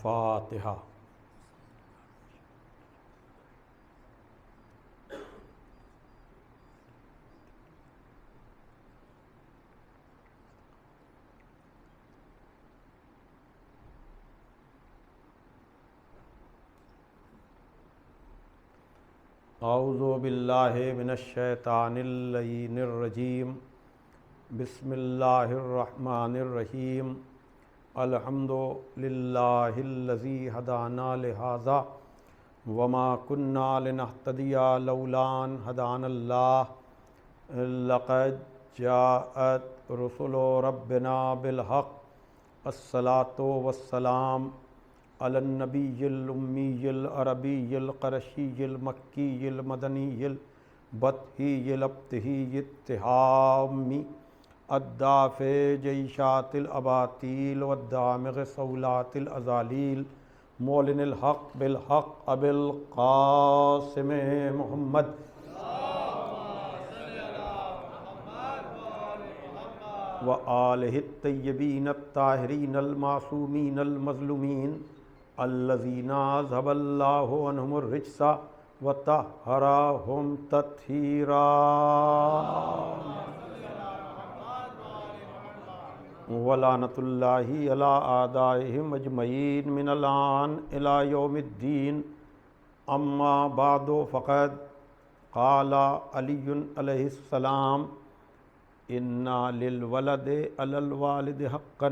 فاتحہ۔ اعوذ باللہ من الشیطان اللعین الرجیم، بسم اللہ الرحمن الرحیم۔ الحمد للہ الذی ہدانا لہذا وما کنا لنہتدی لولا ان ہدانا اللہ، لقد جاءت رسل ربنا بالحق، الصلاۃ والسلام علی النبی الامی العربی القرشی المکی المدنی البطحی الابتہی التہامی الدافع جیشات الاباطیل والدامغ صولات الازالیل، مولن الحق بالحق ابی القاسم محمد وآلہ الطیبین الطاہرین المعصومین المظلومین الذین اذھب اللہ عنہم الرجس وطہرہم تطہیرا۔ ولعنۃ اللہ علی اعدائہم اجمعین من الآن الی یوم الدین۔ اما بعد فقد قال علی علیہ السلام: ان للولد علی الوالد حقا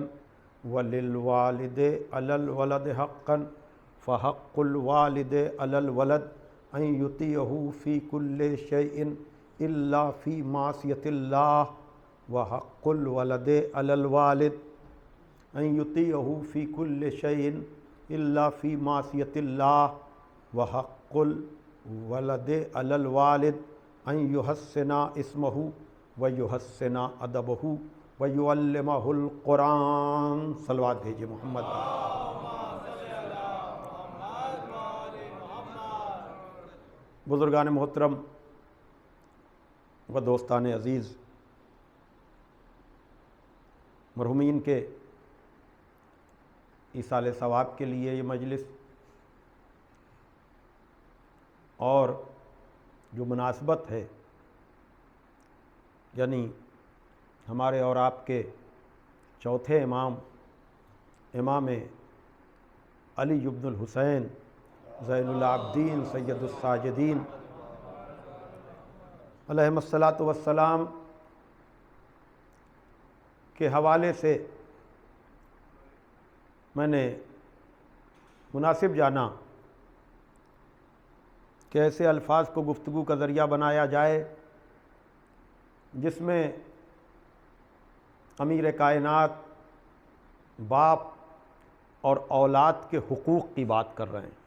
وللوالد علی الولد حقا، فحق الوالد علی الولد ان یطیعہ فی کل شیء الا فی معصیۃ اللہ، وحق الولد علی الوالد ان یطیعہ فی کل شیء الا فی معصیۃ اللہ، وحق الولد علی الوالد ان یحسن اسمہ ویحسن ادبہ ویعلمہ القرآن۔ صلوات بھیجیے محمد۔ بزرگان محترم و دوستان عزیز، مرحومین کے ایصال ثواب کے لیے یہ مجلس اور جو مناسبت ہے، یعنی ہمارے اور آپ کے چوتھے امام علی بن الحسین زین العابدین سید الساجدین علیہم الصلاۃ والسلام کے حوالے سے میں نے مناسب جانا کہ ایسے الفاظ کو گفتگو کا ذریعہ بنایا جائے جس میں امیر کائنات باپ اور اولاد کے حقوق کی بات کر رہے ہیں،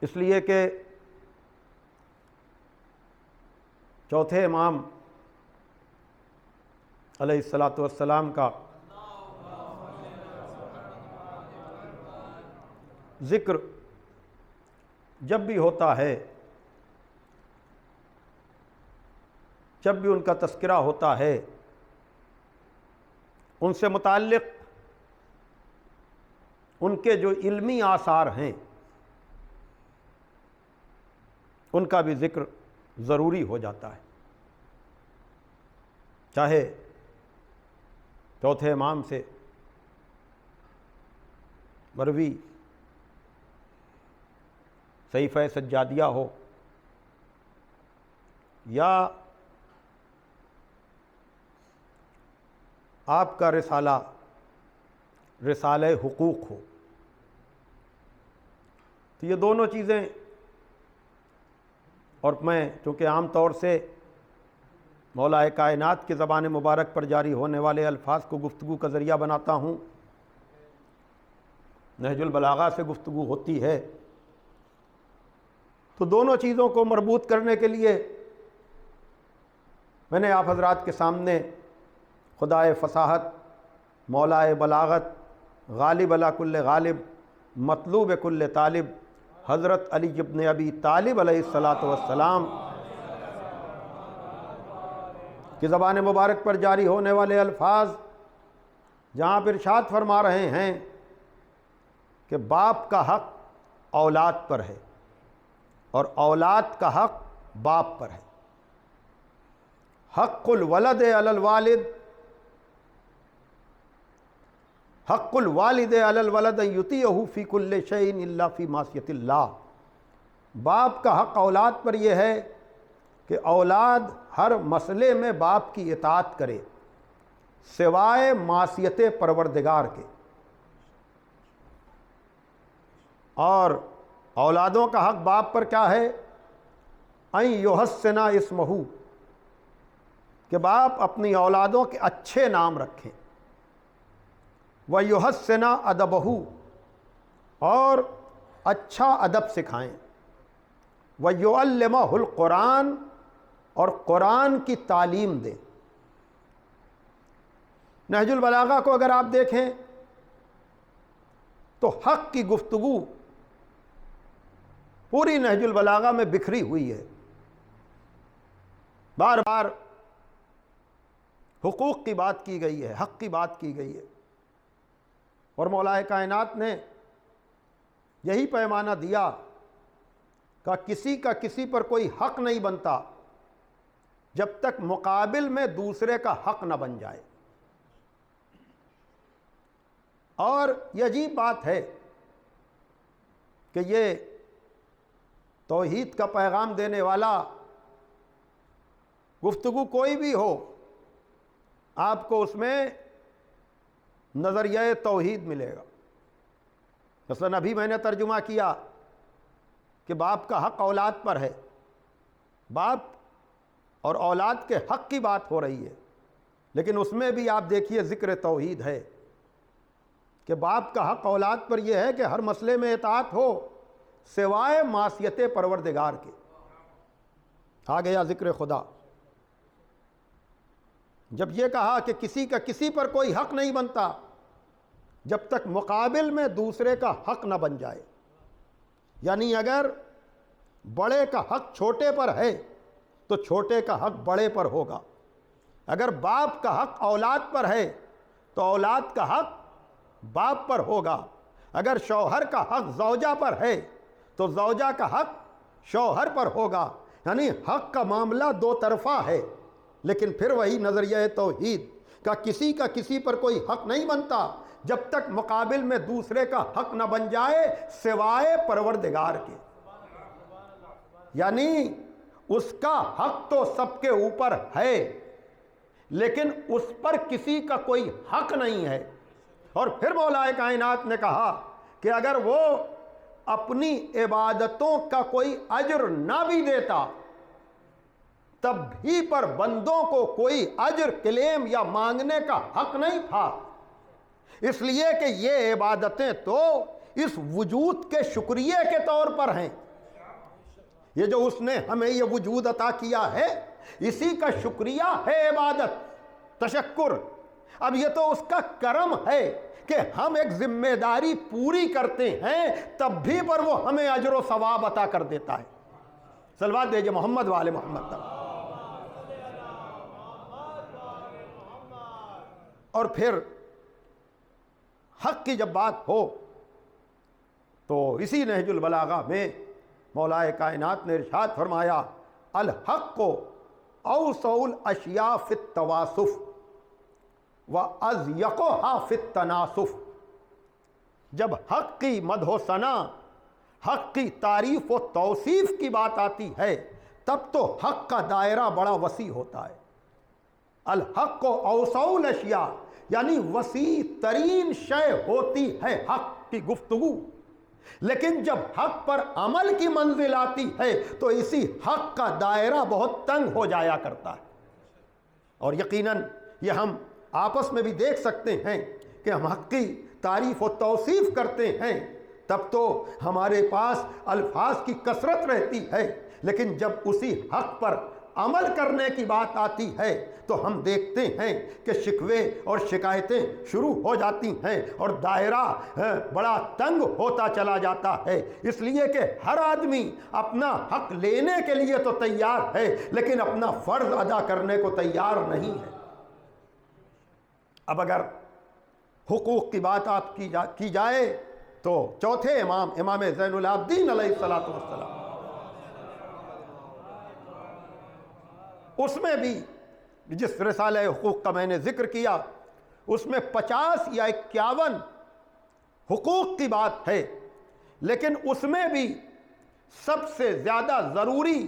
اس لیے کہ چوتھے امام علیہ الصلاۃ والسلام کا ذکر جب بھی ہوتا ہے، جب بھی ان کا تذکرہ ہوتا ہے، ان سے متعلق ان کے جو علمی آثار ہیں ان کا بھی ذکر ضروری ہو جاتا ہے، چاہے چوتھے امام سے مروی صحیفہ سجادیہ ہو یا آپ کا رسالہ حقوق ہو، تو یہ دونوں چیزیں، اور میں چونکہ عام طور سے مولا کائنات کی زبان مبارک پر جاری ہونے والے الفاظ کو گفتگو کا ذریعہ بناتا ہوں، نہج البلاغہ سے گفتگو ہوتی ہے، تو دونوں چیزوں کو مربوط کرنے کے لیے میں نے آپ حضرات کے سامنے خدائے فصاحت، مولائے بلاغت، غالب علی کل غالب، مطلوب کل طالب، حضرت علی ابن ابی طالب علیہ الصلاۃ والسلام کی زبان مبارک پر جاری ہونے والے الفاظ جہاں پر ارشاد فرما رہے ہیں کہ باپ کا حق اولاد پر ہے اور اولاد کا حق باپ پر ہے۔ حق الولد علی الوالد، حق الوالد علی الولد ان یطیعہ فی کل شیء الا فی معصیۃ اللہ۔ باپ کا حق اولاد پر یہ ہے کہ اولاد ہر مسئلے میں باپ کی اطاعت کرے سوائے معصیت پروردگار کے۔ اور اولادوں کا حق باپ پر کیا ہے؟ ان یحسن اسمہ، کہ باپ اپنی اولادوں کے اچھے نام رکھیں، ویحسن ادبہ، اور اچھا ادب سکھائیں، ویعلمہ القرآن، اور قرآن کی تعلیم دیں۔ نہج البلاغہ کو اگر آپ دیکھیں تو حق کی گفتگو پوری نہج البلاغہ میں بکھری ہوئی ہے، بار بار حقوق کی بات کی گئی ہے، حق کی بات کی گئی ہے، اور مولا کائنات نے یہی پیمانہ دیا کہ کسی کا کسی پر کوئی حق نہیں بنتا جب تک مقابل میں دوسرے کا حق نہ بن جائے۔ اور یہ عجیب بات ہے کہ یہ توحید کا پیغام دینے والا گفتگو کوئی بھی ہو، آپ کو اس میں نظریہ توحید ملے گا۔ مثلا ابھی میں نے ترجمہ کیا کہ باپ کا حق اولاد پر ہے، باپ اور اولاد کے حق کی بات ہو رہی ہے، لیکن اس میں بھی آپ دیکھیے ذکر توحید ہے کہ باپ کا حق اولاد پر یہ ہے کہ ہر مسئلے میں اطاعت ہو سوائے معصیت پروردگار کے۔ آ گیا ذکر خدا۔ جب یہ کہا کہ کسی کا کسی پر کوئی حق نہیں بنتا جب تک مقابل میں دوسرے کا حق نہ بن جائے، یعنی اگر بڑے کا حق چھوٹے پر ہے تو چھوٹے کا حق بڑے پر ہوگا، اگر باپ کا حق اولاد پر ہے تو اولاد کا حق باپ پر ہوگا، اگر شوہر کا حق زوجہ پر ہے تو زوجہ کا حق شوہر پر ہوگا۔ یعنی حق کا معاملہ دو طرفہ ہے، لیکن پھر وہی نظریہ توحید کا کسی پر کوئی حق نہیں بنتا جب تک مقابل میں دوسرے کا حق نہ بن جائے سوائے پروردگار کے۔ یعنی اس کا حق تو سب کے اوپر ہے لیکن اس پر کسی کا کوئی حق نہیں ہے۔ اور پھر مولا کائنات نے کہا کہ اگر وہ اپنی عبادتوں کا کوئی اجر نہ بھی دیتا تب بھی پر بندوں کو کوئی اجر کلیم یا مانگنے کا حق نہیں تھا، اس لیے کہ یہ عبادتیں تو اس وجود کے شکریہ کے طور پر ہیں۔ یہ جو اس نے ہمیں یہ وجود عطا کیا ہے اسی کا شکریہ ہے عبادت، تشکر۔ اب یہ تو اس کا کرم ہے کہ ہم ایک ذمہ داری پوری کرتے ہیں تب بھی پر وہ ہمیں اجر و ثواب عطا کر دیتا ہے۔ صلوات بھیجے محمد والے محمد تک۔ اور پھر حق کی جب بات ہو تو اسی نہج البلاغہ میں مولا کائنات نے ارشاد فرمایا الحق اوسع الاشیاء فی التواصف واضیقها فی التناصف۔ جب حق کی مدح و ثنا، حق کی تعریف و توصیف کی بات آتی ہے تب تو حق کا دائرہ بڑا وسیع ہوتا ہے۔ الحق اوسع الاشیاء یعنی وسیع ترین شے ہوتی ہے حق کی گفتگو، لیکن جب حق پر عمل کی منزل آتی ہے تو اسی حق کا دائرہ بہت تنگ ہو جایا کرتا ہے۔ اور یقیناً یہ ہم آپس میں بھی دیکھ سکتے ہیں کہ ہم حق کی تعریف و توصیف کرتے ہیں تب تو ہمارے پاس الفاظ کی کثرت رہتی ہے، لیکن جب اسی حق پر عمل کرنے کی بات آتی ہے تو ہم دیکھتے ہیں کہ شکوے اور شکایتیں شروع ہو جاتی ہیں اور دائرہ بڑا تنگ ہوتا چلا جاتا ہے، اس لیے کہ ہر آدمی اپنا حق لینے کے لیے تو تیار ہے لیکن اپنا فرض ادا کرنے کو تیار نہیں ہے۔ اب اگر حقوق کی بات آپ کی جائے تو چوتھے امام امام زین العابدین علیہ الصلوۃ والسلام، اس میں بھی جس رسالہ حقوق کا میں نے ذکر کیا اس میں 50 یا 51 حقوق کی بات ہے، لیکن اس میں بھی سب سے زیادہ ضروری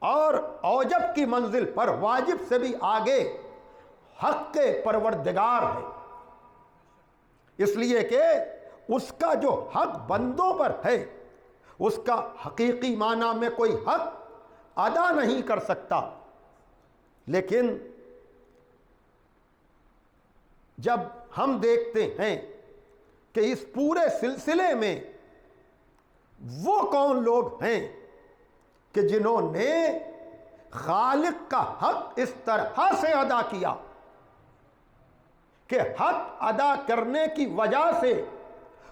اور اوجب کی منزل پر واجب سے بھی آگے حق پروردگار ہے، اس لیے کہ اس کا جو حق بندوں پر ہے اس کا حقیقی معنی میں کوئی حق ادا نہیں کر سکتا، لیکن جب ہم دیکھتے ہیں کہ اس پورے سلسلے میں وہ کون لوگ ہیں کہ جنہوں نے خالق کا حق اس طرح سے ادا کیا کہ حق ادا کرنے کی وجہ سے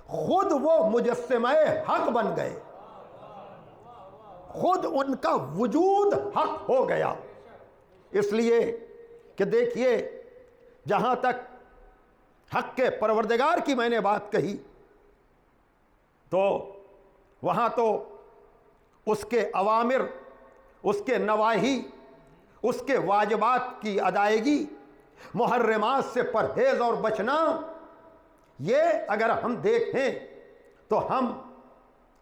خود وہ مجسمہ حق بن گئے، خود ان کا وجود حق ہو گیا۔ اس لیے کہ دیکھیے، جہاں تک حق کے پروردگار کی میں نے بات کہی تو وہاں تو اس کے اوامر، اس کے نواہی، اس کے واجبات کی ادائیگی، محرمات سے پرہیز اور بچنا، یہ اگر ہم دیکھیں تو ہم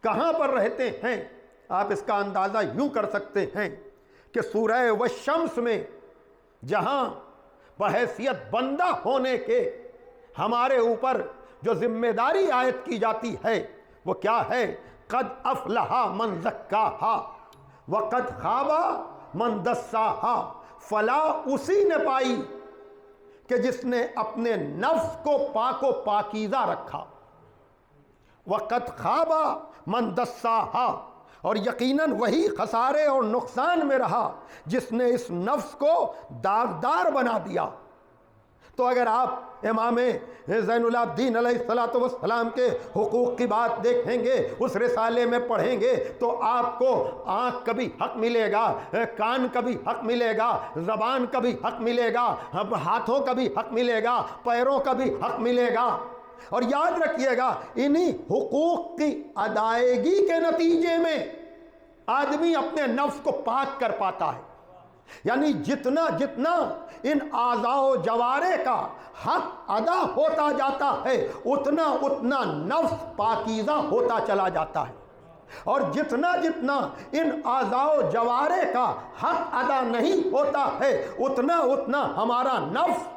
کہاں پر رہتے ہیں آپ اس کا اندازہ یوں کر سکتے ہیں کہ سورہ والشمس میں جہاں بحیثیت بندہ ہونے کے ہمارے اوپر جو ذمہ داری عائد کی جاتی ہے وہ کیا ہے؟ قد افلح من زکاہا وقد خاب من دساہا، فلاح اسی نے پائی کہ جس نے اپنے نفس کو پاک و پاکیزہ رکھا، وقد خاب من دساہا، اور یقیناً وہی خسارے اور نقصان میں رہا جس نے اس نفس کو داغدار بنا دیا۔ تو اگر آپ امام زین العابدین علیہ الصلوۃ والسلام کے حقوق کی بات دیکھیں گے، اس رسالے میں پڑھیں گے تو آپ کو آنکھ کا بھی حق ملے گا، کان کا بھی حق ملے گا، زبان کا بھی حق ملے گا، ہاتھوں کا بھی حق ملے گا، پیروں کا بھی حق ملے گا۔ اور یاد رکھیے گا، انہی حقوق کی ادائیگی کے نتیجے میں آدمی اپنے نفس کو پاک کر پاتا ہے، یعنی جتنا جتنا ان اعضاء و جوارح کا حق ادا ہوتا جاتا ہے اتنا اتنا نفس پاکیزہ ہوتا چلا جاتا ہے، اور جتنا جتنا ان اعضاء و جوارح کا حق ادا نہیں ہوتا ہے اتنا اتنا ہمارا نفس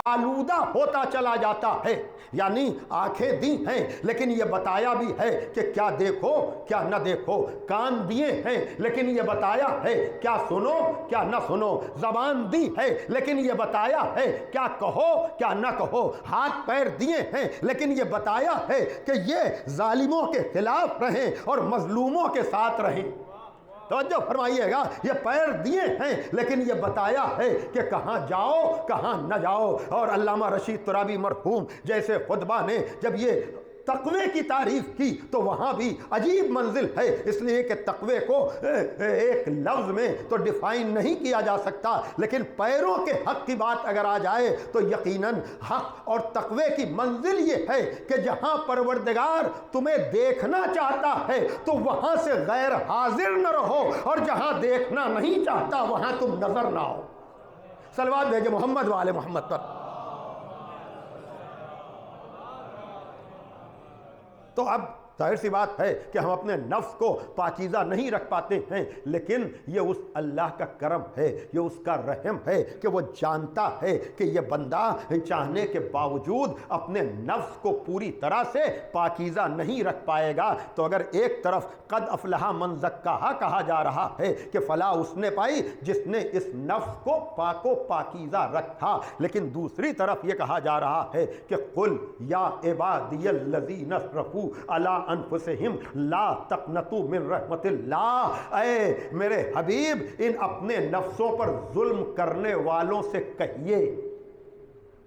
آلودہ ہوتا چلا جاتا ہے۔ یعنی آنکھیں دی ہیں لیکن یہ بتایا بھی ہے کہ کیا دیکھو کیا نہ دیکھو، کان دیے ہیں لیکن یہ بتایا ہے کیا سنو کیا نہ سنو، زبان دی ہے لیکن یہ بتایا ہے کیا کہو کیا نہ کہو، ہاتھ پیر دیے ہیں لیکن یہ بتایا ہے کہ یہ ظالموں کے خلاف رہیں اور مظلوموں کے ساتھ رہیں۔ توجہ فرمائیے گا، یہ پیر دیے ہیں لیکن یہ بتایا ہے کہ کہاں جاؤ کہاں نہ جاؤ۔ اور علامہ رشید ترابی مرحوم جیسے خطبہ نے جب یہ تقوی کی تعریف کی تو وہاں بھی عجیب منزل ہے، اس لیے کہ تقوی کو ایک لفظ میں تو ڈیفائن نہیں کیا جا سکتا، لیکن پیروں کے حق کی بات اگر آ جائے تو یقیناً حق اور تقوی کی منزل یہ ہے کہ جہاں پروردگار تمہیں دیکھنا چاہتا ہے تو وہاں سے غیر حاضر نہ رہو، اور جہاں دیکھنا نہیں چاہتا وہاں تم نظر نہ آؤ۔ صلوات بھیجے محمد وآل محمد پر۔ تو اب ظاہر سی بات ہے کہ ہم اپنے نفس کو پاکیزہ نہیں رکھ پاتے ہیں، لیکن یہ اس اللہ کا کرم ہے، یہ اس کا رحم ہے کہ وہ جانتا ہے کہ یہ بندہ چاہنے کے باوجود اپنے نفس کو پوری طرح سے پاکیزہ نہیں رکھ پائے گا۔ تو اگر ایک طرف قد افلح من زکاہا کہا جا رہا ہے کہ فلاح اس نے پائی جس نے اس نفس کو پاک و پاکیزہ رکھا، لیکن دوسری طرف یہ کہا جا رہا ہے کہ قل یا عبادی الذین اسرفوا علی انفسہم لا تقنطوا من رحمت اللہ، اے میرے حبیب ان اپنے نفسوں پر ظلم کرنے والوں سے کہیے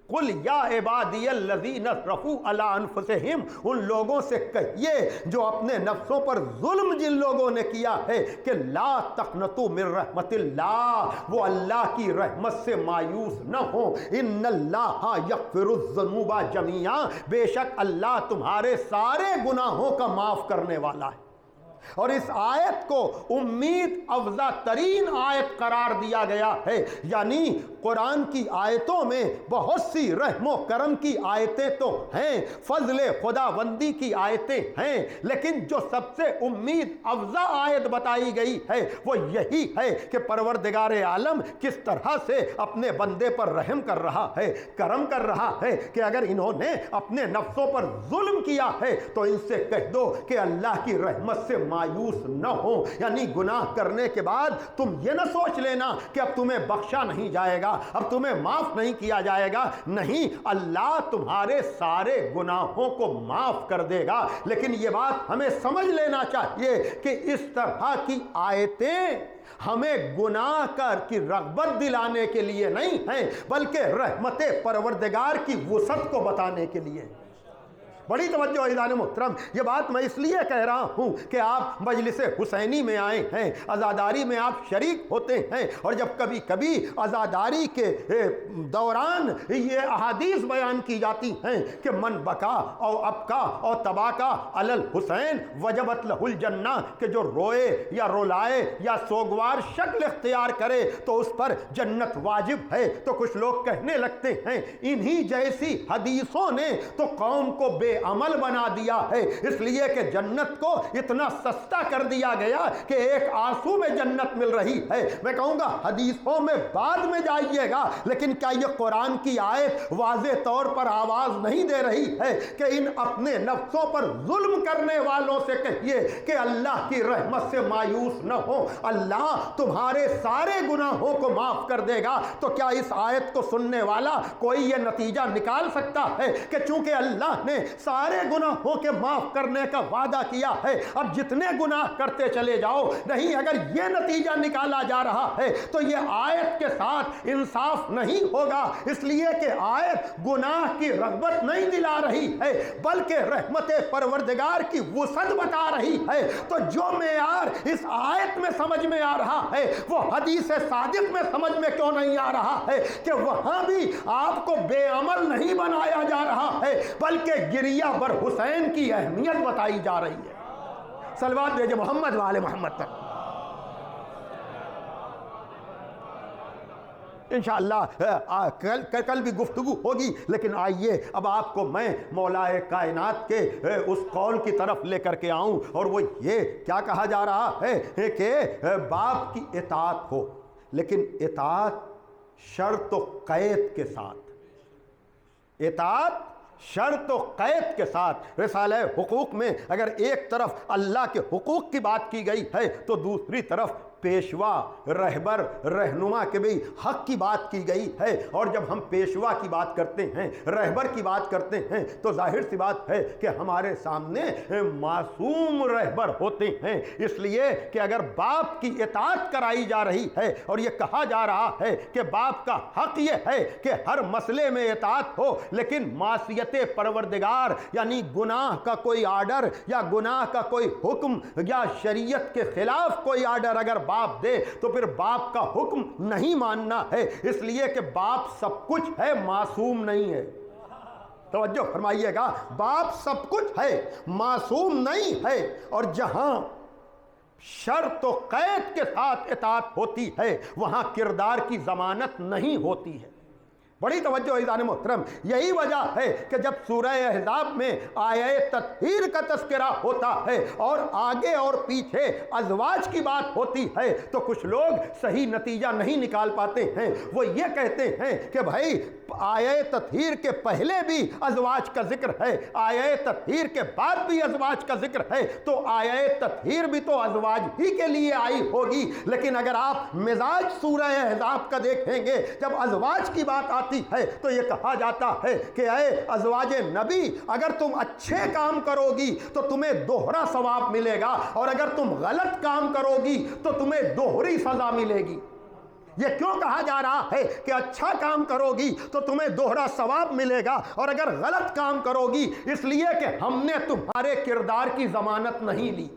قل یا عبادی الذین اسرفوا علی انفسہم، ان لوگوں سے کہیے جو اپنے نفسوں پر ظلم جن لوگوں نے کیا ہے کہ لا تقنطوا من رحمت اللہ، وہ اللہ کی رحمت سے مایوس نہ ہوں، ان اللہ یغفر الذنوب جميعا، بے شک اللہ تمہارے سارے گناہوں کا معاف کرنے والا ہے۔ اور اس آیت کو امید افزا ترین آیت قرار دیا گیا ہے، یعنی قرآن کی آیتوں میں بہت سی رحم و کرم کی آیتیں تو ہیں، فضل خداوندی کی آیتیں ہیں، لیکن جو سب سے امید افزا آیت بتائی گئی ہے وہ یہی ہے کہ پروردگار عالم کس طرح سے اپنے بندے پر رحم کر رہا ہے، کرم کر رہا ہے کہ اگر انہوں نے اپنے نفسوں پر ظلم کیا ہے تو ان سے کہہ دو کہ اللہ کی رحمت سے مایوس نہ ہو، یعنی گناہ کرنے کے بعد تم یہ نہ سوچ لینا کہ اب تمہیں بخشا نہیں جائے گا، اب تمہیں معاف نہیں کیا جائے گا، نہیں، اللہ تمہارے سارے گناہوں کو معاف کر دے گا۔ لیکن یہ بات ہمیں سمجھ لینا چاہیے کہ اس طرح کی آیتیں ہمیں گناہ کی رغبت دلانے کے لیے نہیں ہیں، بلکہ رحمت پروردگار کی وسعت کو بتانے کے لیے۔ بڑی توجہ عزیزان محترم، یہ بات میں اس لیے کہہ رہا ہوں کہ آپ مجلس حسینی میں آئے ہیں، عزاداری میں آپ شریک ہوتے ہیں، اور جب کبھی کبھی عزاداری کے دوران یہ احادیث بیان کی جاتی ہیں کہ من بکا او ابکا او تباکا علی الحسین وجبت لہ الجنہ، کہ جو روئے یا رولائے یا سوگوار شکل اختیار کرے تو اس پر جنت واجب ہے، تو کچھ لوگ کہنے لگتے ہیں انہی جیسی حدیثوں نے تو قوم کو بے عمل بنا دیا ہے، اس لیے کہ جنت کو اتنا سستا کر دیا گیا کہ ایک آنسو میں جنت مل رہی ہے۔ میں کہوں گا حدیثوں میں بعد میں جائیے گا، لیکن کیا یہ قرآن کی آیت واضح طور پر آواز نہیں دے رہی ہے کہ ان اپنے نفسوں پر ظلم کرنے والوں سے کہیے کہ اللہ کی رحمت سے مایوس نہ ہو، اللہ تمہارے سارے گناہوں کو معاف کر دے گا؟ تو کیا اس آیت کو سننے والا کوئی یہ نتیجہ نکال سکتا ہے کہ چونکہ اللہ نے سارے گناہوں کے معاف کرنے کا وعدہ کیا ہے اب جتنے گناہ کرتے چلے جاؤ؟ نہیں، اگر یہ نتیجہ نکالا جا رہا ہے تو یہ آیت کے ساتھ انصاف نہیں ہوگا، اس لیے کہ آیت گناہ کی رغبت نہیں دلا رہی ہے بلکہ رحمت پروردگار کی وسعت بتا رہی ہے۔ تو جو معیار اس آیت میں سمجھ میں آ رہا ہے وہ حدیث صادق میں سمجھ میں کیوں نہیں آ رہا ہے کہ وہاں بھی آپ کو بے عمل نہیں بنایا جا رہا ہے بلکہ گریہ بر حسین کی اہمیت بتائی جا رہی ہے۔ صلوات بھیجے محمد وآل محمد تک۔ انشاءاللہ کل بھی گفتگو ہوگی، لیکن آئیے اب آپ کو میں مولا کائنات کے اس قول کی طرف لے کر کے آؤں، اور وہ یہ کیا کہا جا رہا ہے کہ باپ کی اطاعت ہو، لیکن اطاعت شرط و قید کے ساتھ، اطاعت شرط و قید کے ساتھ۔ رسالہ حقوق میں اگر ایک طرف اللہ کے حقوق کی بات کی گئی ہے تو دوسری طرف پیشوا، رہبر، رہنما کے بھی حق کی بات کی گئی ہے، اور جب ہم پیشوا کی بات کرتے ہیں، رہبر کی بات کرتے ہیں تو ظاہر سی بات ہے کہ ہمارے سامنے معصوم رہبر ہوتے ہیں، اس لیے کہ اگر باپ کی اطاعت کرائی جا رہی ہے اور یہ کہا جا رہا ہے کہ باپ کا حق یہ ہے کہ ہر مسئلے میں اطاعت ہو، لیکن معصیت پروردگار یعنی گناہ کا کوئی آرڈر یا گناہ کا کوئی حکم یا شریعت کے خلاف کوئی آرڈر اگر باپ دے تو پھر باپ کا حکم نہیں ماننا ہے، اس لیے کہ باپ سب کچھ ہے، معصوم نہیں ہے۔ توجہ فرمائیے گا، باپ سب کچھ ہے، معصوم نہیں ہے، اور جہاں شرط و قید کے ساتھ اطاعت ہوتی ہے وہاں کردار کی ضمانت نہیں ہوتی ہے۔ بڑی توجہ عزیزان محترم، یہی وجہ ہے کہ جب سورہ احزاب میں آیہ تطہیر کا تذکرہ ہوتا ہے اور آگے اور پیچھے ازواج کی بات ہوتی ہے تو کچھ لوگ صحیح نتیجہ نہیں نکال پاتے ہیں۔ وہ یہ کہتے ہیں کہ بھائی آیہ تطہیر کے پہلے بھی ازواج کا ذکر ہے، آیہ تطہیر کے بعد بھی ازواج کا ذکر ہے، تو آیہ تطہیر بھی تو ازواج ہی کے لیے آئی ہوگی۔ لیکن اگر آپ مزاج سورہ احزاب کا دیکھیں گے، جب ازواج کی بات آتی ہے تو یہ کہا جاتا ہے کہ اے ازواج نبی، اگر تم اچھے کام کرو گی تو تمہیں دوہرا ثواب ملے گا، اور اگر تم غلط کام کرو گی تو تمہیں دوہری سزا ملے گی۔ یہ کیوں کہا جا رہا ہے کہ اچھا کام کرو گی تو تمہیں دوہرا ثواب ملے گا، اور اگر غلط کام کرو گی اس لیے کہ ہم نے تمہارے کردار کی ضمانت نہیں لی۔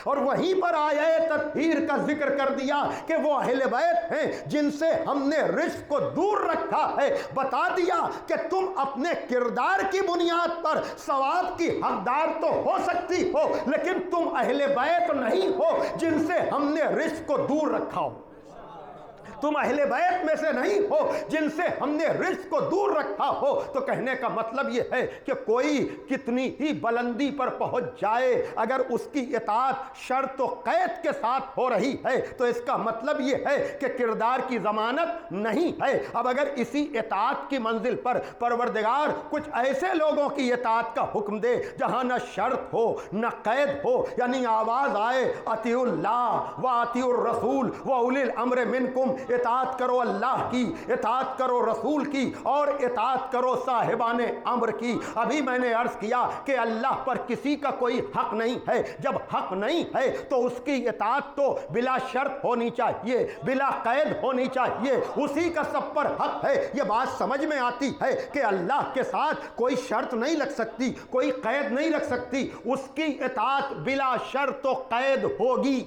اور وہیں پر آیہ تطہیر کا ذکر کر دیا کہ وہ اہل بیت ہیں جن سے ہم نے رزق کو دور رکھا ہے۔ بتا دیا کہ تم اپنے کردار کی بنیاد پر ثواب کی حقدار تو ہو سکتی ہو، لیکن تم اہل بیت نہیں ہو جن سے ہم نے رزق کو دور رکھا ہو۔ تم اہل بیت میں سے نہیں ہو جن سے ہم نے رزق کو دور رکھا ہو۔ تو کہنے کا مطلب یہ ہے کہ کوئی کتنی ہی بلندی پر پہنچ جائے، اگر اس کی اطاعت شرط و قید کے ساتھ ہو رہی ہے تو اس کا مطلب یہ ہے کہ کردار کی ضمانت نہیں ہے۔ اب اگر اسی اطاعت کی منزل پر پروردگار کچھ ایسے لوگوں کی اطاعت کا حکم دے جہاں نہ شرط ہو نہ قید ہو، یعنی آواز آئے اطیعوا اللہ و اطیعوا الرسول و اولی الامر منکم، اطاعت کرو اللہ کی، اطاعت کرو رسول کی، اور اطاعت کرو صاحبان امر کی۔ ابھی میں نے عرض کیا کہ اللہ پر کسی کا کوئی حق نہیں ہے۔ جب حق نہیں ہے تو اس کی اطاعت تو بلا شرط ہونی چاہیے، بلا قید ہونی چاہیے، اسی کا سب پر حق ہے۔ یہ بات سمجھ میں آتی ہے کہ اللہ کے ساتھ کوئی شرط نہیں لگ سکتی، کوئی قید نہیں لگ سکتی، اس کی اطاعت بلا شرط و قید ہوگی۔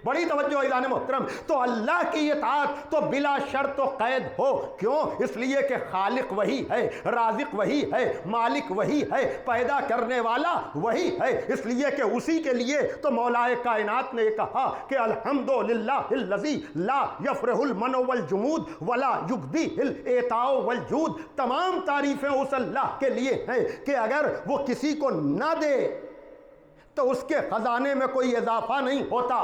بڑی توجہ اعلان محترم، تو اللہ کی اطاعت تو بلا شرط و قید ہو۔ کیوں؟ اس لیے کہ خالق وہی ہے، رازق وہی ہے، مالک وہی ہے، پیدا کرنے والا وہی ہے۔ اس لیے کہ اسی کے لیے تو مولا کائنات نے کہا کہ الحمدللہ الذی لا یفرح المنع والجمود ولا یبدی الاعطاء والجود۔ تمام تعریفیں اس اللہ کے لیے ہیں کہ اگر وہ کسی کو نہ دے تو اس کے خزانے میں کوئی اضافہ نہیں ہوتا،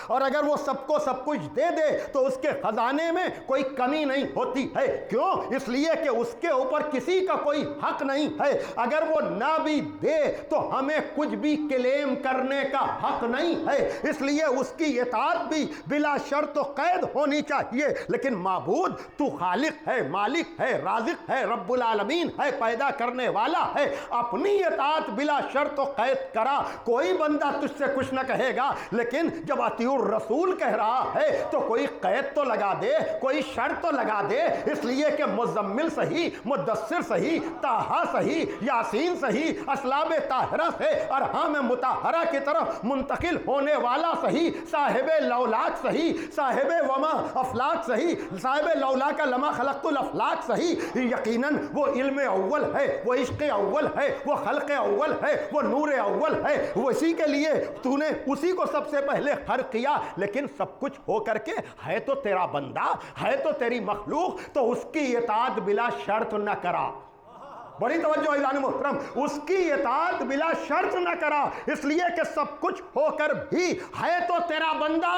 اور اگر وہ سب کو سب کچھ دے دے تو اس کے خزانے میں کوئی کمی نہیں ہوتی ہے۔ کیوں؟ اس لیے کہ اس کے اوپر کسی کا کوئی حق نہیں ہے۔ اگر وہ نہ بھی دے تو ہمیں کچھ بھی کلیم کرنے کا حق نہیں ہے۔ اس لیے اس کی اطاعت بھی بلا شرط و قید ہونی چاہیے۔ لیکن معبود تو خالق ہے، مالک ہے، رازق ہے، رب العالمین ہے، پیدا کرنے والا ہے، اپنی اطاعت بلا شرط و قید کرا۔ کوئی بندہ تجھ سے کچھ نہ کہے گا، لیکن جب اطیعوا الرسول کہہ رہا ہے تو کوئی قید تو لگا دے، کوئی شرط تو لگا دے۔ اس لیے کہ مزمل صحیح، مدثر صحیح، طٰہٰ صحیح، یاسین صحیح، اسلاب طاہرہ سے ارحام مطہرہ کی طرف منتقل ہونے والا صحیح، صاحب لولاک صحیح، صاحب وما افلاک صحیح، صاحب لولاک لما خلقت الافلاک صحیح۔ یقیناً وہ علم اول ہے، وہ عشق اول ہے، وہ خلق اول ہے، وہ نور اول ہے۔ وہ اسی کے لیے تو نے اسی کو سب سے پہلے خلق کیا، لیکن سب کچھ ہو کر کے ہے تو تیرا بندہ، ہے تو تیری مخلوق، تو اس کی اطاعت بلا شرط نہ کرا۔ بڑی توجہ اعلان محترم، اس کی اطاعت بلا شرط نہ کرا، اس لیے کہ سب کچھ ہو کر بھی ہے تو تیرا بندہ۔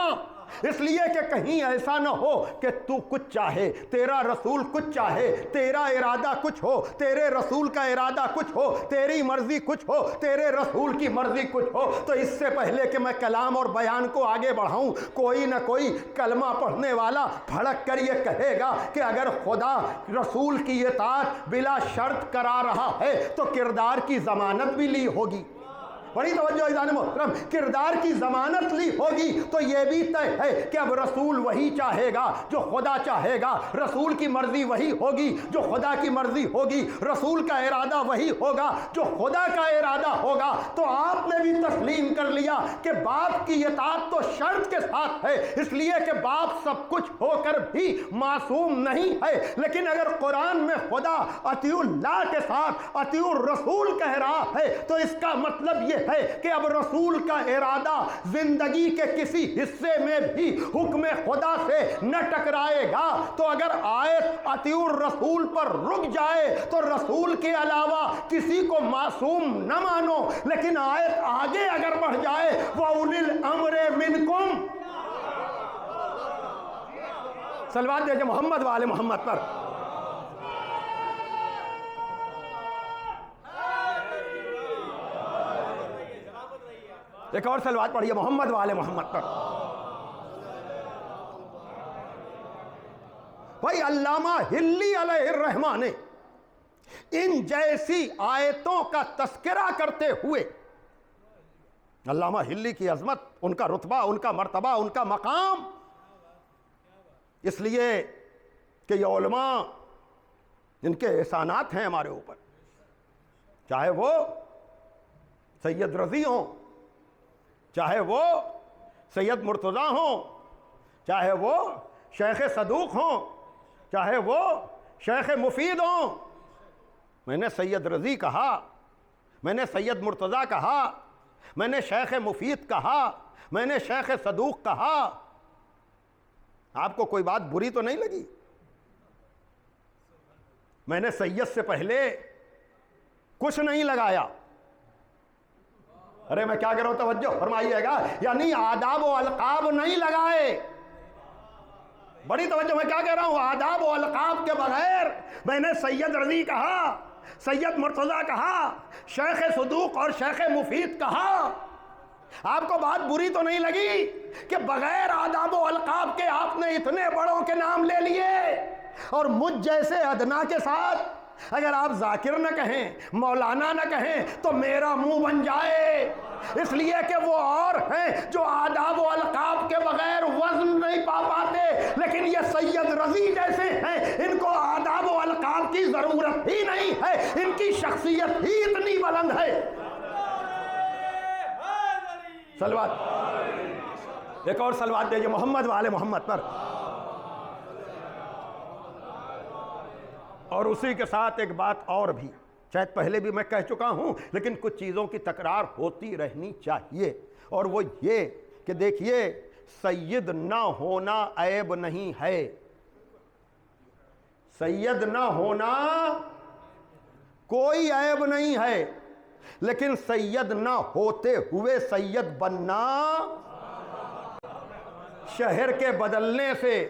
اس لیے کہ کہیں ایسا نہ ہو کہ تو کچھ چاہے، تیرا رسول کچھ چاہے، تیرا ارادہ کچھ ہو، تیرے رسول کا ارادہ کچھ ہو، تیری مرضی کچھ ہو، تیرے رسول کی مرضی کچھ ہو۔ تو اس سے پہلے کہ میں کلام اور بیان کو آگے بڑھاؤں، کوئی نہ کوئی کلمہ پڑھنے والا بھڑک کر یہ کہے گا کہ اگر خدا رسول کی اطاعت بلا شرط کرا رہا ہے تو کردار کی ضمانت بھی لی ہوگی۔ بڑی توجہ اعزان محترم، کردار کی ضمانت لی ہوگی تو یہ بھی طے ہے کہ اب رسول وہی چاہے گا جو خدا چاہے گا، رسول کی مرضی وہی ہوگی جو خدا کی مرضی ہوگی، رسول کا ارادہ وہی ہوگا جو خدا کا ارادہ ہوگا۔ تو آپ نے بھی تسلیم کر لیا کہ باپ کی اطاعت تو شرط کے ساتھ ہے، اس لیے کہ باپ سب کچھ ہو کر بھی معصوم نہیں ہے۔ لیکن اگر قرآن میں خدا اطیعوا اللہ کے ساتھ اطیعوا الرسول کہہ رہا ہے تو اس کا مطلب یہ ہے کہ اب رسول کا ارادہ زندگی کے کسی حصے میں بھی حکم خدا سے نہ ٹکرائے گا۔ تو اگر آیت اطیعوا الرسول پر رک جائے تو رسول کے علاوہ کسی کو معصوم نہ مانو، لیکن آیت آگے اگر بڑھ جائے وَأُولِي الْأَمْرِ مِنْكُمْ، صلوات دیجئے محمد وآل محمد پر۔ ایک اور صلوات پڑھیے محمد وآل محمد پر۔ بھائی علامہ ہلی علیہ الرحمہ نے ان جیسی آیتوں کا تذکرہ کرتے ہوئے، علامہ ہلی کی عظمت، ان کا رتبہ، ان کا مرتبہ، ان کا مقام، اس لیے کہ یہ علماء ان کے احسانات ہیں ہمارے اوپر، چاہے وہ سید رضی ہوں، چاہے وہ سید مرتضیٰ ہوں، چاہے وہ شیخ صدوق ہوں، چاہے وہ شیخ مفید ہوں۔ میں نے سید رضی کہا، میں نے سید مرتضیٰ کہا، میں نے شیخ مفید کہا، میں نے شیخ صدوق کہا، آپ کو کوئی بات بری تو نہیں لگی؟ میں نے سید سے پہلے کچھ نہیں لگایا۔ ارے میں کیا کہہ رہا ہوں، توجہ فرمائیے گا، یعنی آداب و القاب نہیں لگائے۔ بڑی توجہ، میں کیا کہہ رہا ہوں، آداب و القاب کے بغیر میں نے سید رضی کہا، سید مرتضیٰ کہا، شیخ صدوق اور شیخ مفید کہا۔ آپ کو بات بری تو نہیں لگی کہ بغیر آداب و القاب کے آپ نے اتنے بڑوں کے نام لے لیے، اور مجھ جیسے ادنا کے ساتھ اگر آپ ذاکر نہ کہیں، مولانا نہ کہیں، تو میرا منہ بن جائے، اس لیے کہ وہ اور ہیں جو آداب و القاب کے بغیر وزن نہیں پا پاتے، لیکن یہ سید رضی جیسے ہیں، ان کو آداب و القاب کی ضرورت ہی نہیں ہے، ان کی شخصیت ہی اتنی بلند ہے۔ صلوات، ایک اور صلوات دیجئے محمد وآل محمد پر۔ اور اسی کے ساتھ ایک بات اور بھی، شاید پہلے بھی میں کہہ چکا ہوں، لیکن کچھ چیزوں کی تکرار ہوتی رہنی چاہیے، اور وہ یہ کہ دیکھیے، سید نہ ہونا عیب نہیں ہے، سید نہ ہونا کوئی عیب نہیں ہے، لیکن سید نہ ہوتے ہوئے سید بننا، شہر کے بدلنے سے،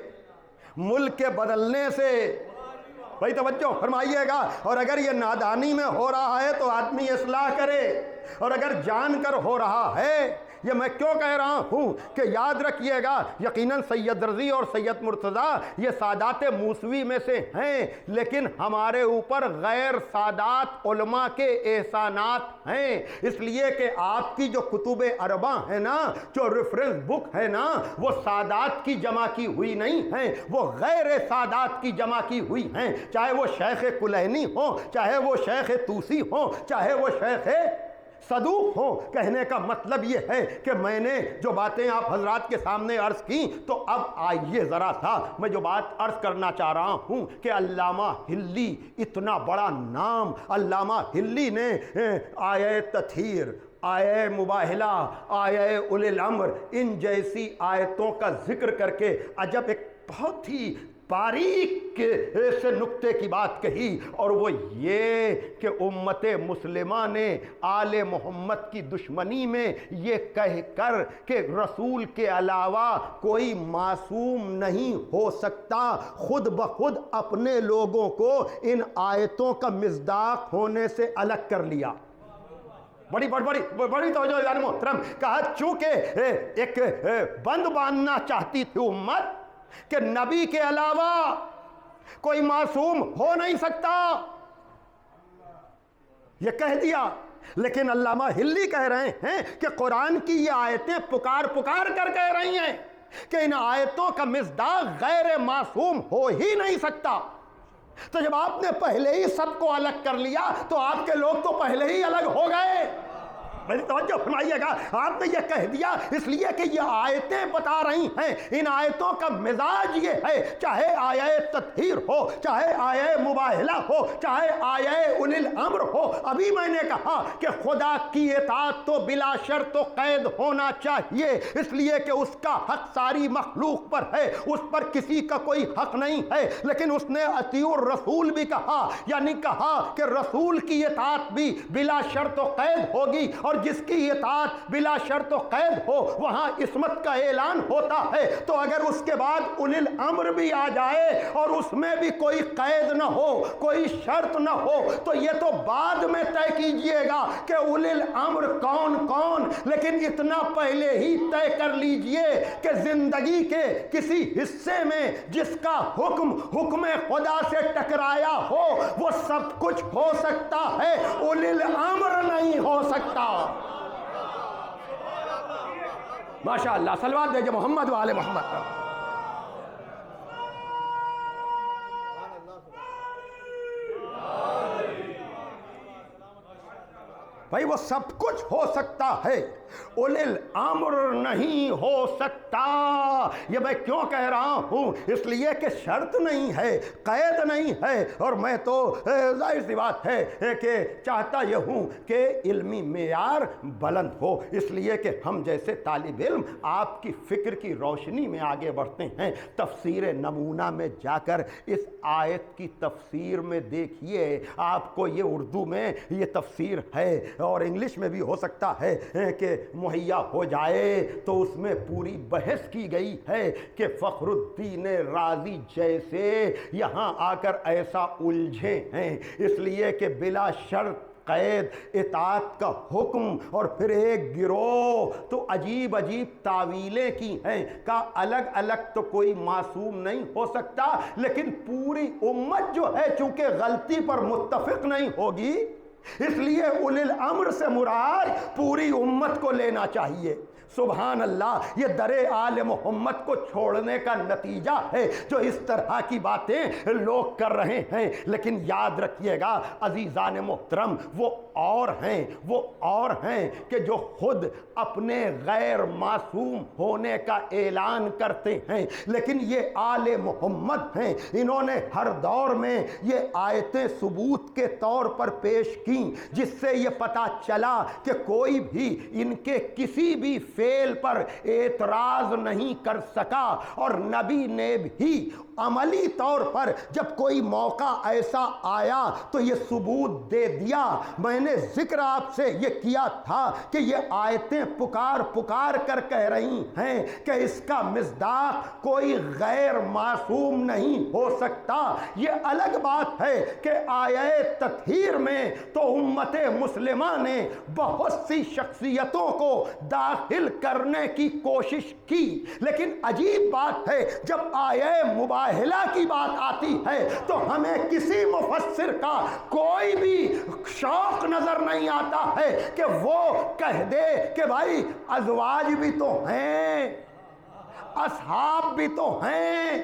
ملک کے بدلنے سے، بھائی توجہ فرمائیے گا، اور اگر یہ نادانی میں ہو رہا ہے تو آدمی اصلاح کرے، اور اگر جان کر ہو رہا ہے، یہ میں کیوں کہہ رہا ہوں کہ یاد رکھیے گا، یقیناً سید رضی اور سید مرتضیٰ یہ سادات موسوی میں سے ہیں، لیکن ہمارے اوپر غیر سادات علماء کے احسانات ہیں، اس لیے کہ آپ کی جو کتب اربع ہے نا، جو ریفرنس بک ہے نا، وہ سادات کی جمع کی ہوئی نہیں ہیں، وہ غیر سادات کی جمع کی ہوئی ہیں، چاہے وہ شیخ کلینی ہوں، چاہے وہ شیخ طوسی ہوں، چاہے وہ شیخ صدوق ہو۔ کہنے کا مطلب یہ ہے کہ میں نے جو باتیں آپ حضرات کے سامنے عرض کی، تو اب آئیے ذرا سا میں جو بات عرض کرنا چاہ رہا ہوں کہ علامہ حلی، اتنا بڑا نام، علامہ حلی نے آیہ تطہیر، آیہ مباہلہ، آیہ اولی الامر، ان جیسی آیتوں کا ذکر کر کے عجب ایک بہت ہی باریک سے نکتے کی بات کہی، اور وہ یہ کہ امت مسلمہ نے آل محمد کی دشمنی میں یہ کہہ کر کہ رسول کے علاوہ کوئی معصوم نہیں ہو سکتا، خود بخود اپنے لوگوں کو ان آیتوں کا مصداق ہونے سے الگ کر لیا۔ بڑی توجہ یار محترم، کہا چونکہ ایک بند باندھنا چاہتی تھی امت کہ نبی کے علاوہ کوئی معصوم ہو نہیں سکتا، یہ کہہ دیا، لیکن علامہ حلی کہہ رہے ہیں کہ قرآن کی یہ آیتیں پکار کر کہہ رہی ہیں کہ ان آیتوں کا مصداق غیر معصوم ہو ہی نہیں سکتا۔ تو جب آپ نے پہلے ہی سب کو الگ کر لیا تو آپ کے لوگ تو پہلے ہی الگ ہو گئے۔ بڑی توجہ فرمائیے گا، آپ نے یہ کہہ دیا اس لیے کہ یہ آیتیں بتا رہی ہیں، ان آیتوں کا مزاج یہ ہے، چاہے آیہ تطہیر ہو، چاہے آیہ مباہلہ ہو، چاہے آیہ اولی الامر ہو۔ ابھی میں نے کہا کہ خدا کی اطاعت تو بلا شرط و قید ہونا چاہیے، اس لیے کہ اس کا حق ساری مخلوق پر ہے، اس پر کسی کا کوئی حق نہیں ہے، لیکن اس نے اطیعوا الرسول بھی کہا، یعنی کہا کہ رسول کی اطاعت بھی بلا شرط و قید ہوگی، اور جس کی اطاعت بلا شرط و قید ہو وہاں عصمت کا اعلان ہوتا ہے۔ تو اگر اس کے بعد اولی الامر بھی آ جائے اور اس میں بھی کوئی قید نہ ہو، کوئی شرط نہ ہو، تو یہ تو بعد میں طے کیجئے گا کہ اولی الامر کون، لیکن اتنا پہلے ہی طے کر لیجئے کہ زندگی کے کسی حصے میں جس کا حکم خدا سے ٹکرایا ہو وہ سب کچھ ہو سکتا ہے، اولی الامر نہیں ہو سکتا۔ ماشاءاللہ، صلوات دیجئے محمد وآل محمد پر۔ بھائی وہ سب کچھ ہو سکتا ہے، اولل امر نہیں ہو سکتا۔ یہ میں کیوں کہہ رہا ہوں؟ اس لیے کہ شرط نہیں ہے، قید نہیں ہے، اور میں تو ظاہر سی بات ہے کہ چاہتا یہ ہوں کہ علمی معیار بلند ہو، اس لیے کہ ہم جیسے طالب علم آپ کی فکر کی روشنی میں آگے بڑھتے ہیں۔ تفسیر نمونہ میں جا کر اس آیت کی تفسیر میں دیکھیے، آپ کو یہ اردو میں یہ تفسیر ہے اور انگلش میں بھی ہو سکتا ہے کہ مہیا ہو جائے، تو اس میں پوری بحث کی گئی ہے کہ فخر الدین رازی جیسے یہاں آ کر ایسا الجھے ہیں، اس لیے کہ بلا شرط قید اطاعت کا حکم، اور پھر ایک گروہ تو عجیب عجیب تعویلیں کی ہیں کہ الگ الگ تو کوئی معصوم نہیں ہو سکتا، لیکن پوری امت جو ہے چونکہ غلطی پر متفق نہیں ہوگی، اس لیے اولی الامر سے مراد پوری امت کو لینا چاہیے۔ سبحان اللہ، یہ در آل محمد کو چھوڑنے کا نتیجہ ہے جو اس طرح کی باتیں لوگ کر رہے ہیں۔ لیکن یاد رکھیے گا عزیزان محترم، وہ اور ہیں کہ جو خود اپنے غیر معصوم ہونے کا اعلان کرتے ہیں، لیکن یہ آل محمد ہیں، انہوں نے ہر دور میں یہ آیتیں ثبوت کے طور پر پیش کی، جس سے یہ پتہ چلا کہ کوئی بھی ان کے کسی بھی فعل پر اعتراض نہیں کر سکا، اور نبی نے بھی عملی طور پر جب کوئی موقع ایسا آیا تو یہ ثبوت دے دیا۔ میں نے ذکر آپ سے یہ کیا تھا کہ یہ آیتیں پکار کر کہہ رہی ہیں کہ اس کا مصداق کوئی غیر معصوم نہیں ہو سکتا۔ یہ الگ بات ہے کہ آیہ تطہیر میں تو امت مسلمہ نے بہت سی شخصیتوں کو داخل کرنے کی کوشش کی، لیکن عجیب بات ہے جب آیہ مباہلہ کی بات آتی ہے تو ہمیں کسی مفسر کا کوئی بھی شوق نظر نہیں آتا ہے کہ وہ کہہ دے کہ بھائی ازواج بھی تو ہیں، اصحاب بھی تو ہیں۔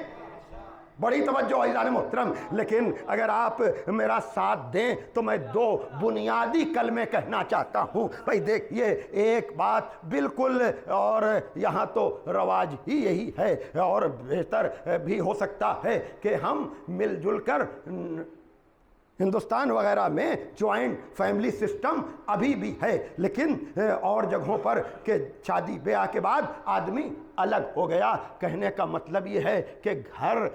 بڑی توجہ عزیزان محترم، لیکن اگر آپ میرا ساتھ دیں تو میں دو بنیادی کلمے کہنا چاہتا ہوں۔ بھائی دیکھیے، ایک بات بالکل، اور یہاں تو رواج ہی یہی ہے، اور بہتر بھی ہو سکتا ہے کہ ہم مل جل کر ہندوستان وغیرہ میں جوائنٹ فیملی سسٹم ابھی بھی ہے، لیکن اور جگہوں پر کہ شادی بیاہ کے بعد آدمی الگ ہو گیا۔ کہنے کا مطلب یہ ہے کہ گھر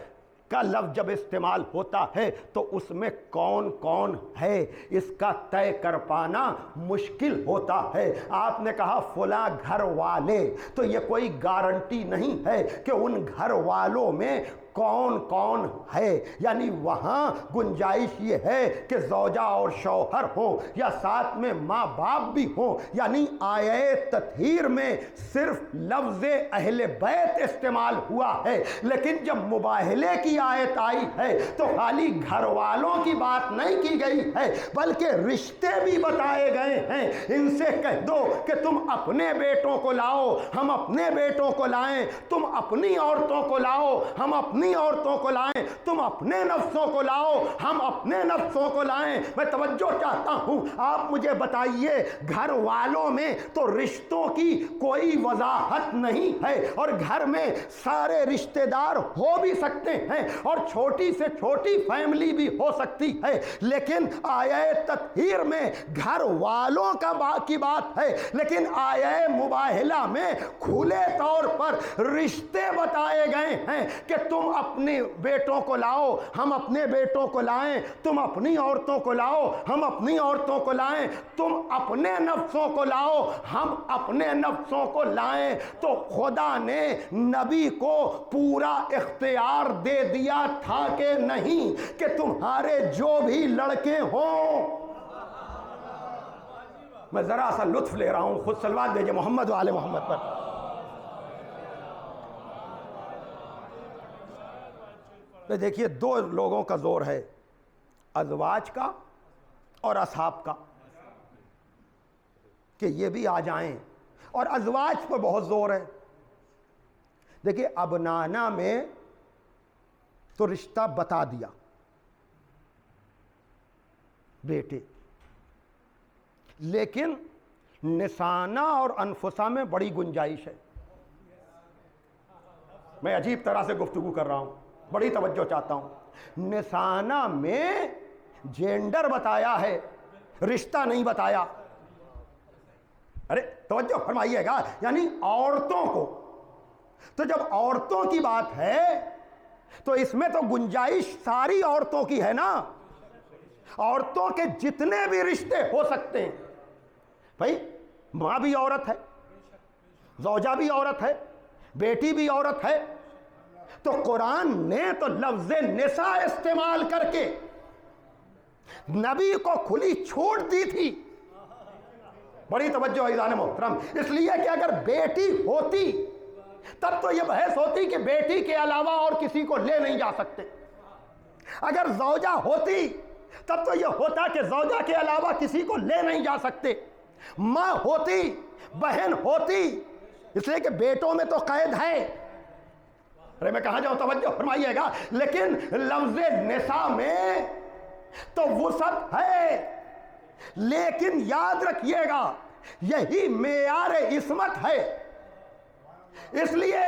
کا لفظ جب استعمال ہوتا ہے تو اس میں کون کون ہے اس کا طے کر پانا مشکل ہوتا ہے۔ آپ نے کہا فلاں گھر والے، تو یہ کوئی گارنٹی نہیں ہے کہ ان گھر والوں میں کون کون ہے، یعنی وہاں گنجائش یہ ہے کہ زوجہ اور شوہر ہوں، یا ساتھ میں ماں باپ بھی ہوں، یعنی آیہ تطہیر میں صرف لفظ اہل بیت استعمال ہوا ہے، لیکن جب مباہلے کی آیت آئی ہے تو خالی گھر والوں کی بات نہیں کی گئی ہے بلکہ رشتے بھی بتائے گئے ہیں۔ ان سے کہہ دو کہ تم اپنے بیٹوں کو لاؤ، ہم اپنے بیٹوں کو لائیں، تم اپنی عورتوں کو لاؤ، ہم اپنی عورتوں کو لائیں، تم اپنے نفسوں کو لاؤ، ہم اپنے نفسوں کو لائیں۔ میں توجہ چاہتا ہوں، آپ مجھے بتائیے، گھر والوں میں تو رشتوں کی کوئی وضاحت نہیں ہے، اور گھر میں سارے رشتہ دار ہو بھی سکتے ہیں اور چھوٹی سے چھوٹی فیملی بھی ہو سکتی ہے، لیکن آیہ تطہیر میں گھر والوں کی بات ہے، لیکن آیہ مباہلہ میں کھلے طور پر رشتے بتائے گئے ہیں کہ تم اپنے بیٹوں کو لاؤ، ہم اپنے بیٹوں کو لائیں، تم اپنی عورتوں کو لاؤ، ہم اپنی عورتوں کو لائیں، تم اپنے نفسوں کو لاؤ، ہم اپنے نفسوں کو لائیں۔ تو خدا نے نبی کو پورا اختیار دے دیا تھا کہ نہیں کہ تمہارے جو بھی لڑکے ہوں، میں ذرا سا لطف لے رہا ہوں، خود صلوات بھیجے محمد و آل محمد پر۔ دیکھیے، دو لوگوں کا زور ہے، ازواج کا اور اصحاب کا، کہ یہ بھی آ جائیں، اور ازواج پر بہت زور ہے۔ دیکھیے، ابنانا میں تو رشتہ بتا دیا، بیٹے، لیکن نسانہ اور انفسہ میں بڑی گنجائش ہے. میں عجیب طرح سے گفتگو کر رہا ہوں, بڑی توجہ چاہتا ہوں. نسانہ میں جینڈر بتایا ہے, رشتہ نہیں بتایا. ارے توجہ فرمائیے گا, یعنی عورتوں کو. تو جب عورتوں کی بات ہے تو اس میں تو گنجائش ساری عورتوں کی ہے نا. عورتوں کے جتنے بھی رشتے ہو سکتے ہیں. بھائی ماں بھی عورت ہے, زوجہ بھی عورت ہے, بیٹی بھی عورت ہے. تو قرآن نے تو لفظ نساء استعمال کر کے نبی کو کھلی چھوٹ دی تھی. بڑی توجہ عزیزان محترم, اس لیے کہ اگر بیٹی ہوتی تب تو یہ بحث ہوتی کہ بیٹی کے علاوہ اور کسی کو لے نہیں جا سکتے. اگر زوجہ ہوتی تب تو یہ ہوتا کہ زوجہ کے علاوہ کسی کو لے نہیں جا سکتے. ماں ہوتی, بہن ہوتی, اس لیے کہ بیٹوں میں تو قید ہے. ارے میں کہاں جاؤں, توجہ فرمائیے گا. لیکن لفظ نساء میں تو وسعت ہے, لیکن یاد رکھیے گا یہی معیار عصمت ہے. اس لیے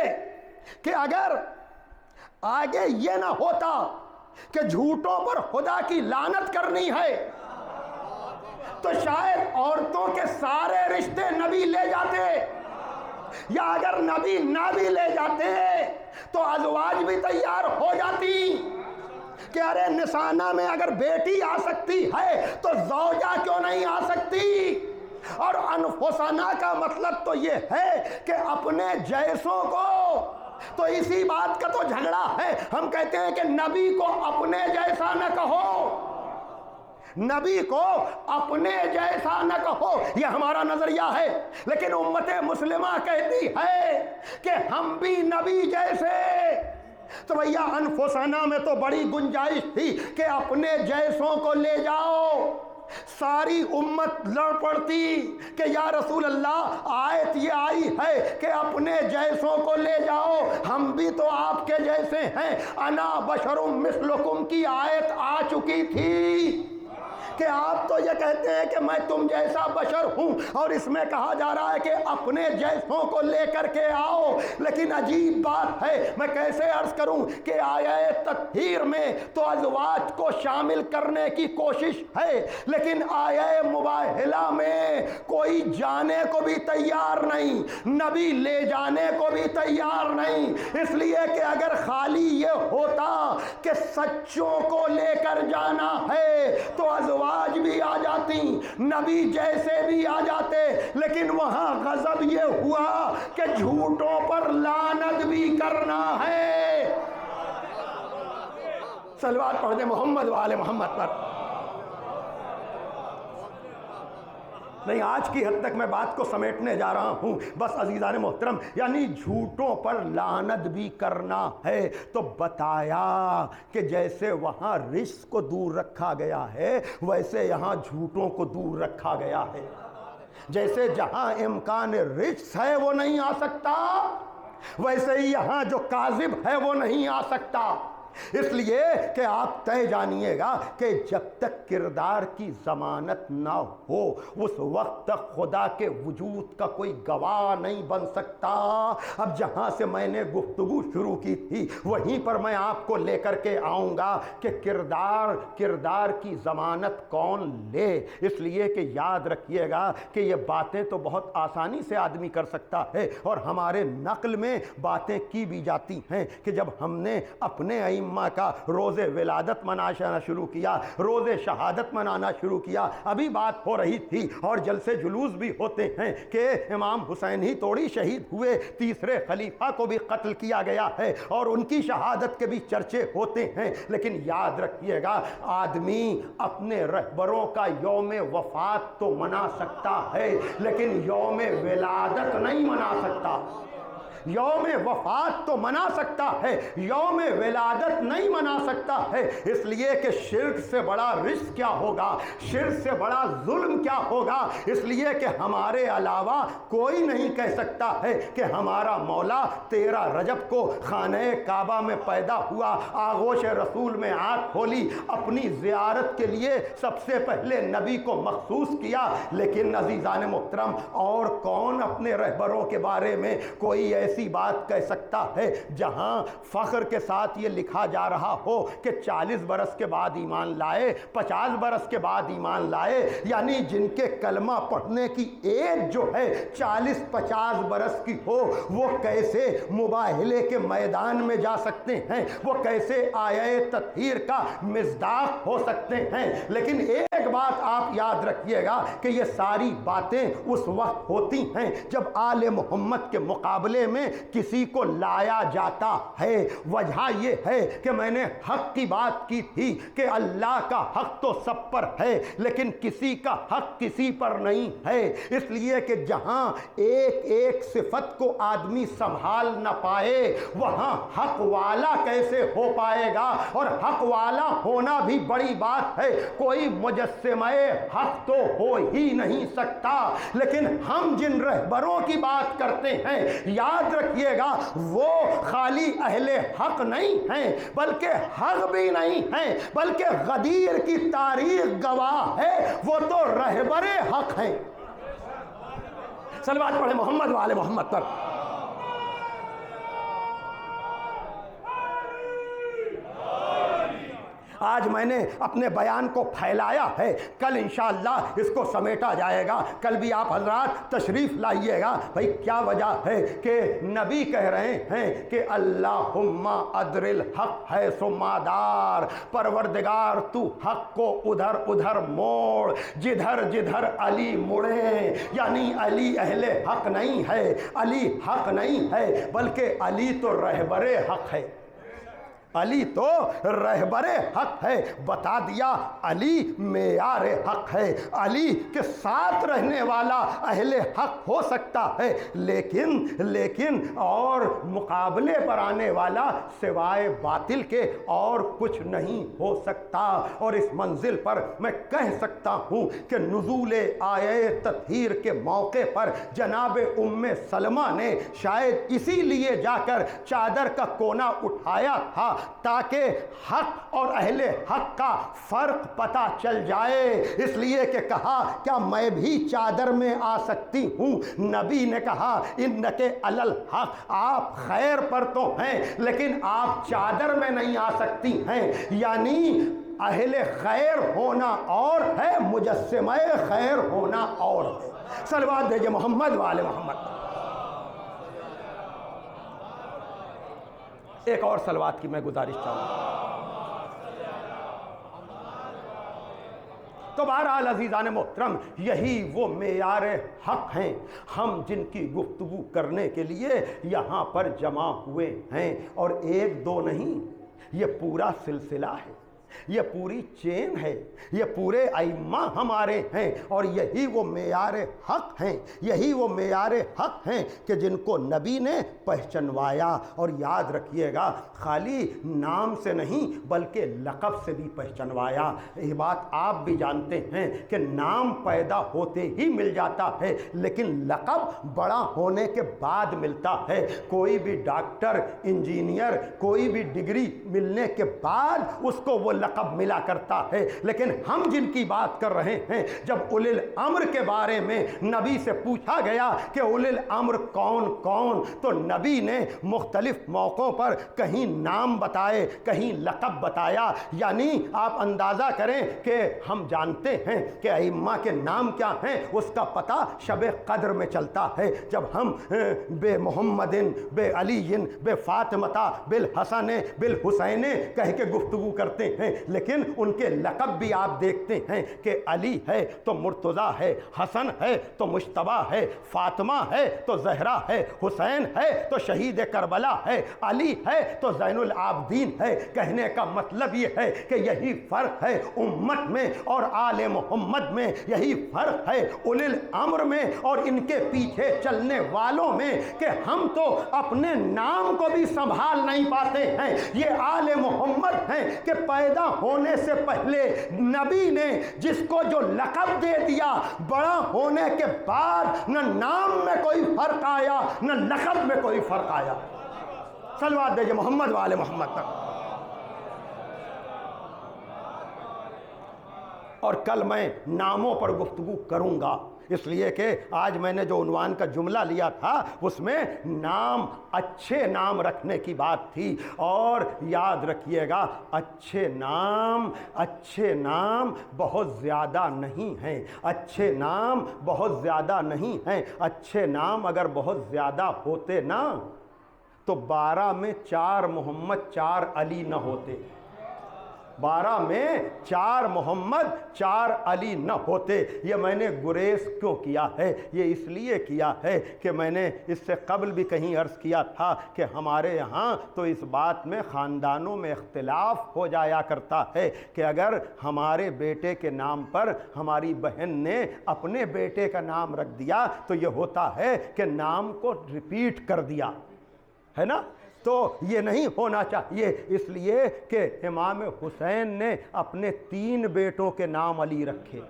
کہ اگر آگے یہ نہ ہوتا کہ جھوٹوں پر خدا کی لعنت کرنی ہے تو شاید عورتوں کے سارے رشتے نبی لے جاتے, یا اگر نبی نہ بھی لے جاتے تو ازواج بھی تیار ہو جاتی کہ ارے نسانہ میں اگر بیٹی آ سکتی ہے تو زوجہ کیوں نہیں آ سکتی. اور انفسانہ کا مطلب تو یہ ہے کہ اپنے جیسوں کو. تو اسی بات کا تو جھگڑا ہے. ہم کہتے ہیں کہ نبی کو اپنے جیسا نہ کہو, نبی کو اپنے جیسا نہ کہو, یہ ہمارا نظریہ ہے. لیکن امت مسلمہ کہتی ہے کہ ہم بھی نبی جیسے. تو بھیا انفسانہ میں تو بڑی گنجائش تھی کہ اپنے جیسوں کو لے جاؤ. ساری امت لڑ پڑتی کہ یا رسول اللہ آیت یہ آئی ہے کہ اپنے جیسوں کو لے جاؤ, ہم بھی تو آپ کے جیسے ہیں. انا بشر مثلکم کی آیت آ چکی تھی کہ آپ تو یہ کہتے ہیں کہ میں تم جیسا بشر ہوں, اور اس میں کہا جا رہا ہے کہ اپنے جیسوں کو لے کر کے آؤ. لیکن عجیب بات ہے, میں کیسے عرض کروں کہ آیہ تطہیر میں تو ازواج کو شامل کرنے کی کوشش ہے, لیکن آیہ مباہلہ میں کوئی جانے کو بھی تیار نہیں, نبی لے جانے کو بھی تیار نہیں. اس لیے کہ اگر خالی یہ ہوتا کہ سچوں کو لے کر جانا ہے تو ازواج بھی آ جاتی, نبی جیسے بھی آ جاتے. لیکن وہاں غضب یہ ہوا کہ جھوٹوں پر لعنت بھی کرنا ہے. صلوات پڑھ دے محمد وآل محمد پر. نہیں, آج کی حد تک میں بات کو سمیٹنے جا رہا ہوں. بس عزیزان محترم, یعنی جھوٹوں پر لعنت بھی کرنا ہے. تو بتایا کہ جیسے وہاں رزق کو دور رکھا گیا ہے ویسے یہاں جھوٹوں کو دور رکھا گیا ہے. جیسے جہاں امکان رزق ہے وہ نہیں آ سکتا, ویسے ہی یہاں جو کاذب ہے وہ نہیں آ سکتا. اس لیے کہ آپ طے جانیے گا کہ جب تک کردار کی ضمانت نہ ہو اس وقت تک خدا کے وجود کا کوئی گواہ نہیں بن سکتا. اب جہاں سے میں نے گفتگو شروع کی تھی وہیں پر میں آپ کو لے کر کے آؤں گا کہ کردار کی ضمانت کون لے. اس لیے کہ یاد رکھیے گا کہ یہ باتیں تو بہت آسانی سے آدمی کر سکتا ہے, اور ہمارے نقل میں باتیں کی بھی جاتی ہیں کہ جب ہم نے اپنے کا روز ولادت منانا شروع کیا, روز شہادت منانا شروع کیا, ابھی بات ہو رہی تھی اور جلسے جلوس بھی ہوتے ہیں کہ امام حسین ہی توڑی شہید ہوئے, تیسرے خلیفہ کو بھی قتل کیا گیا ہے اور ان کی شہادت کے بھی چرچے ہوتے ہیں. لیکن یاد رکھیے گا آدمی اپنے رہبروں کا یوم وفات تو منا سکتا ہے لیکن یوم ولادت نہیں منا سکتا. یوم وفات تو منا سکتا ہے، یوم ولادت نہیں منا سکتا ہے، اس لیے کہ شرک سے بڑا رزق کیا ہوگا، شرک سے بڑا ظلم کیا ہوگا، اس لیے کہ ہمارے علاوہ کوئی نہیں کہہ سکتا ہے کہ ہمارا مولا 13 رجب کو خانہ کعبہ میں پیدا ہوا، آغوش رسول میں آنکھ کھولی، اپنی زیارت کے لیے سب سے پہلے نبی کو مخصوص کیا۔ لیکن عزیزان محترم، اور کون اپنے رہبروں کے بارے میں کوئی ایسی بات کہہ سکتا ہے جہاں فخر کے ساتھ یہ لکھا جا رہا ہو کہ 40 برس کے بعد ایمان لائے، 50 برس کے بعد ایمان لائے، یعنی جن کے کلمہ پڑھنے کی ایج جو ہے 40-50 برس کی ہو، وہ کیسے مباہلے کے میدان میں جا سکتے ہیں، وہ کیسے آیہ تطہیر کا مصداق ہو سکتے ہیں۔ لیکن ایک بات آپ یاد رکھیے گا کہ یہ ساری باتیں اس وقت ہوتی ہیں جب آل محمد کے مقابلے میں کسی کو لایا جاتا ہے۔ وجہ یہ ہے کہ میں نے حق کی بات کی تھی کہ اللہ کا حق تو سب پر ہے لیکن کسی کا حق کسی پر نہیں ہے، اس لیے کہ جہاں ایک ایک صفت کو آدمی سنبھال نہ پائے وہاں حق والا کیسے ہو پائے گا؟ اور حق والا ہونا بھی بڑی بات ہے، کوئی مجسمہ حق تو ہو ہی نہیں سکتا۔ لیکن ہم جن رہبروں کی بات کرتے ہیں، یاد رکھیے گا وہ خالی اہل حق نہیں ہیں بلکہ حق بھی نہیں ہیں، بلکہ غدیر کی تاریخ گواہ ہے، وہ تو رہبر حق ہیں۔ صلوات پڑھیں محمد و آل محمد پر۔ آج میں نے اپنے بیان کو پھیلایا ہے، کل انشاءاللہ اس کو سمیٹا جائے گا، کل بھی آپ حضرات تشریف لائیے گا۔ بھئی کیا وجہ ہے کہ نبی کہہ رہے ہیں کہ اللہم ادر الحق حیث ما دار، پروردگار تو حق کو ادھر ادھر موڑ جدھر جدھر علی مڑے، یعنی علی اہل حق نہیں ہے، علی حق نہیں ہے بلکہ علی تو رہبر حق ہے، علی تو رہبر حق ہے۔ بتا دیا علی معیار حق ہے، علی کے ساتھ رہنے والا اہل حق ہو سکتا ہے، لیکن اور مقابلے پر آنے والا سوائے باطل کے اور کچھ نہیں ہو سکتا۔ اور اس منزل پر میں کہہ سکتا ہوں کہ نزول آیہ تطہیر کے موقع پر جناب ام سلمہ نے شاید اسی لیے جا کر چادر کا کونا اٹھایا تھا تاکہ حق اور اہل حق کا فرق پتہ چل جائے، اس لیے کہ کہا کیا میں بھی چادر میں آ سکتی ہوں؟ نبی نے کہا انکے علی الحق، آپ خیر پر تو ہیں لیکن آپ چادر میں نہیں آ سکتی ہیں، یعنی اہل خیر ہونا اور ہے، مجسمہ خیر ہونا اور ہے۔ صلوات بھیجے محمد و آل محمد۔ ایک اور صلوات کی میں گزارش چاہوں گا۔ تو بہرحال عزیزان محترم، یہی وہ معیار حق ہیں ہم جن کی گفتگو کرنے کے لیے یہاں پر جمع ہوئے ہیں، اور ایک دو نہیں، یہ پورا سلسلہ ہے، یہ پوری چین ہے، یہ پورے ائمہ ہمارے ہیں، اور یہی وہ معیار حق ہیں، یہی وہ معیار حق ہیں کہ جن کو نبی نے پہچنوایا۔ اور یاد رکھیے گا خالی نام سے نہیں بلکہ لقب سے بھی پہچنوایا۔ یہ بات آپ بھی جانتے ہیں کہ نام پیدا ہوتے ہی مل جاتا ہے لیکن لقب بڑا ہونے کے بعد ملتا ہے۔ کوئی بھی ڈاکٹر، انجینئر، کوئی بھی ڈگری ملنے کے بعد اس کو وہ لقب ملا کرتا ہے، لیکن ہم جن کی بات کر رہے ہیں، جب اولی الامر کے بارے میں نبی سے پوچھا گیا کہ اولی الامر کون کون، تو نبی نے مختلف موقعوں پر کہیں نام بتائے، کہیں لقب بتایا، یعنی آپ اندازہ کریں کہ ہم جانتے ہیں کہ ائمہ کے نام کیا ہیں، اس کا پتہ شب قدر میں چلتا ہے، جب ہم بے محمد بے علی بے فاطمہ بالحسن بالحسین کہہ کے گفتگو کرتے ہیں، ہیں، لیکن ان کے لقب بھی آپ دیکھتے ہیں کہ علی ہے تو مرتضیٰ ہے، حسن ہے تو مجتبیٰ ہے، فاطمہ ہے تو زہرا ہے، حسین ہے تو شہید کربلا ہے، علی ہے تو زین العابدین ہے۔ کہنے کا مطلب یہ ہے کہ یہی فرق ہے امت میں اور آل محمد میں، یہی فرق ہے اولی الامر میں اور ان کے پیچھے چلنے والوں میں کہ ہم تو اپنے نام کو بھی سنبھال نہیں پاتے ہیں۔ یہ آل محمد ہیں کہ پیدا ہونے سے پہلے نبی نے جس کو جو لقب دے دیا، بڑا ہونے کے بعد نہ نام میں کوئی فرق آیا نہ لقب میں کوئی فرق آیا۔ صلوات دیجئے محمد و آل محمد تک۔ اور کل میں ناموں پر گفتگو کروں گا، اس لیے کہ آج میں نے جو عنوان کا جملہ لیا تھا اس میں نام، اچھے نام رکھنے کی بات تھی۔ اور یاد رکھیے گا اچھے نام بہت زیادہ نہیں ہیں، اچھے نام بہت زیادہ نہیں ہیں۔ اچھے نام اگر بہت زیادہ ہوتے نا تو 12 میں 4 محمد 4 علی نہ ہوتے، 12 میں 4 محمد 4 علی نہ ہوتے۔ یہ میں نے گریز کیوں کیا ہے؟ یہ اس لیے کیا ہے کہ میں نے اس سے قبل بھی کہیں عرض کیا تھا کہ ہمارے یہاں تو اس بات میں خاندانوں میں اختلاف ہو جایا کرتا ہے کہ اگر ہمارے بیٹے کے نام پر ہماری بہن نے اپنے بیٹے کا نام رکھ دیا تو یہ ہوتا ہے کہ نام کو ریپیٹ کر دیا ہے نا، تو یہ نہیں ہونا چاہیے۔ اس لیے کہ امام حسین نے اپنے 3 بیٹوں کے نام علی رکھے،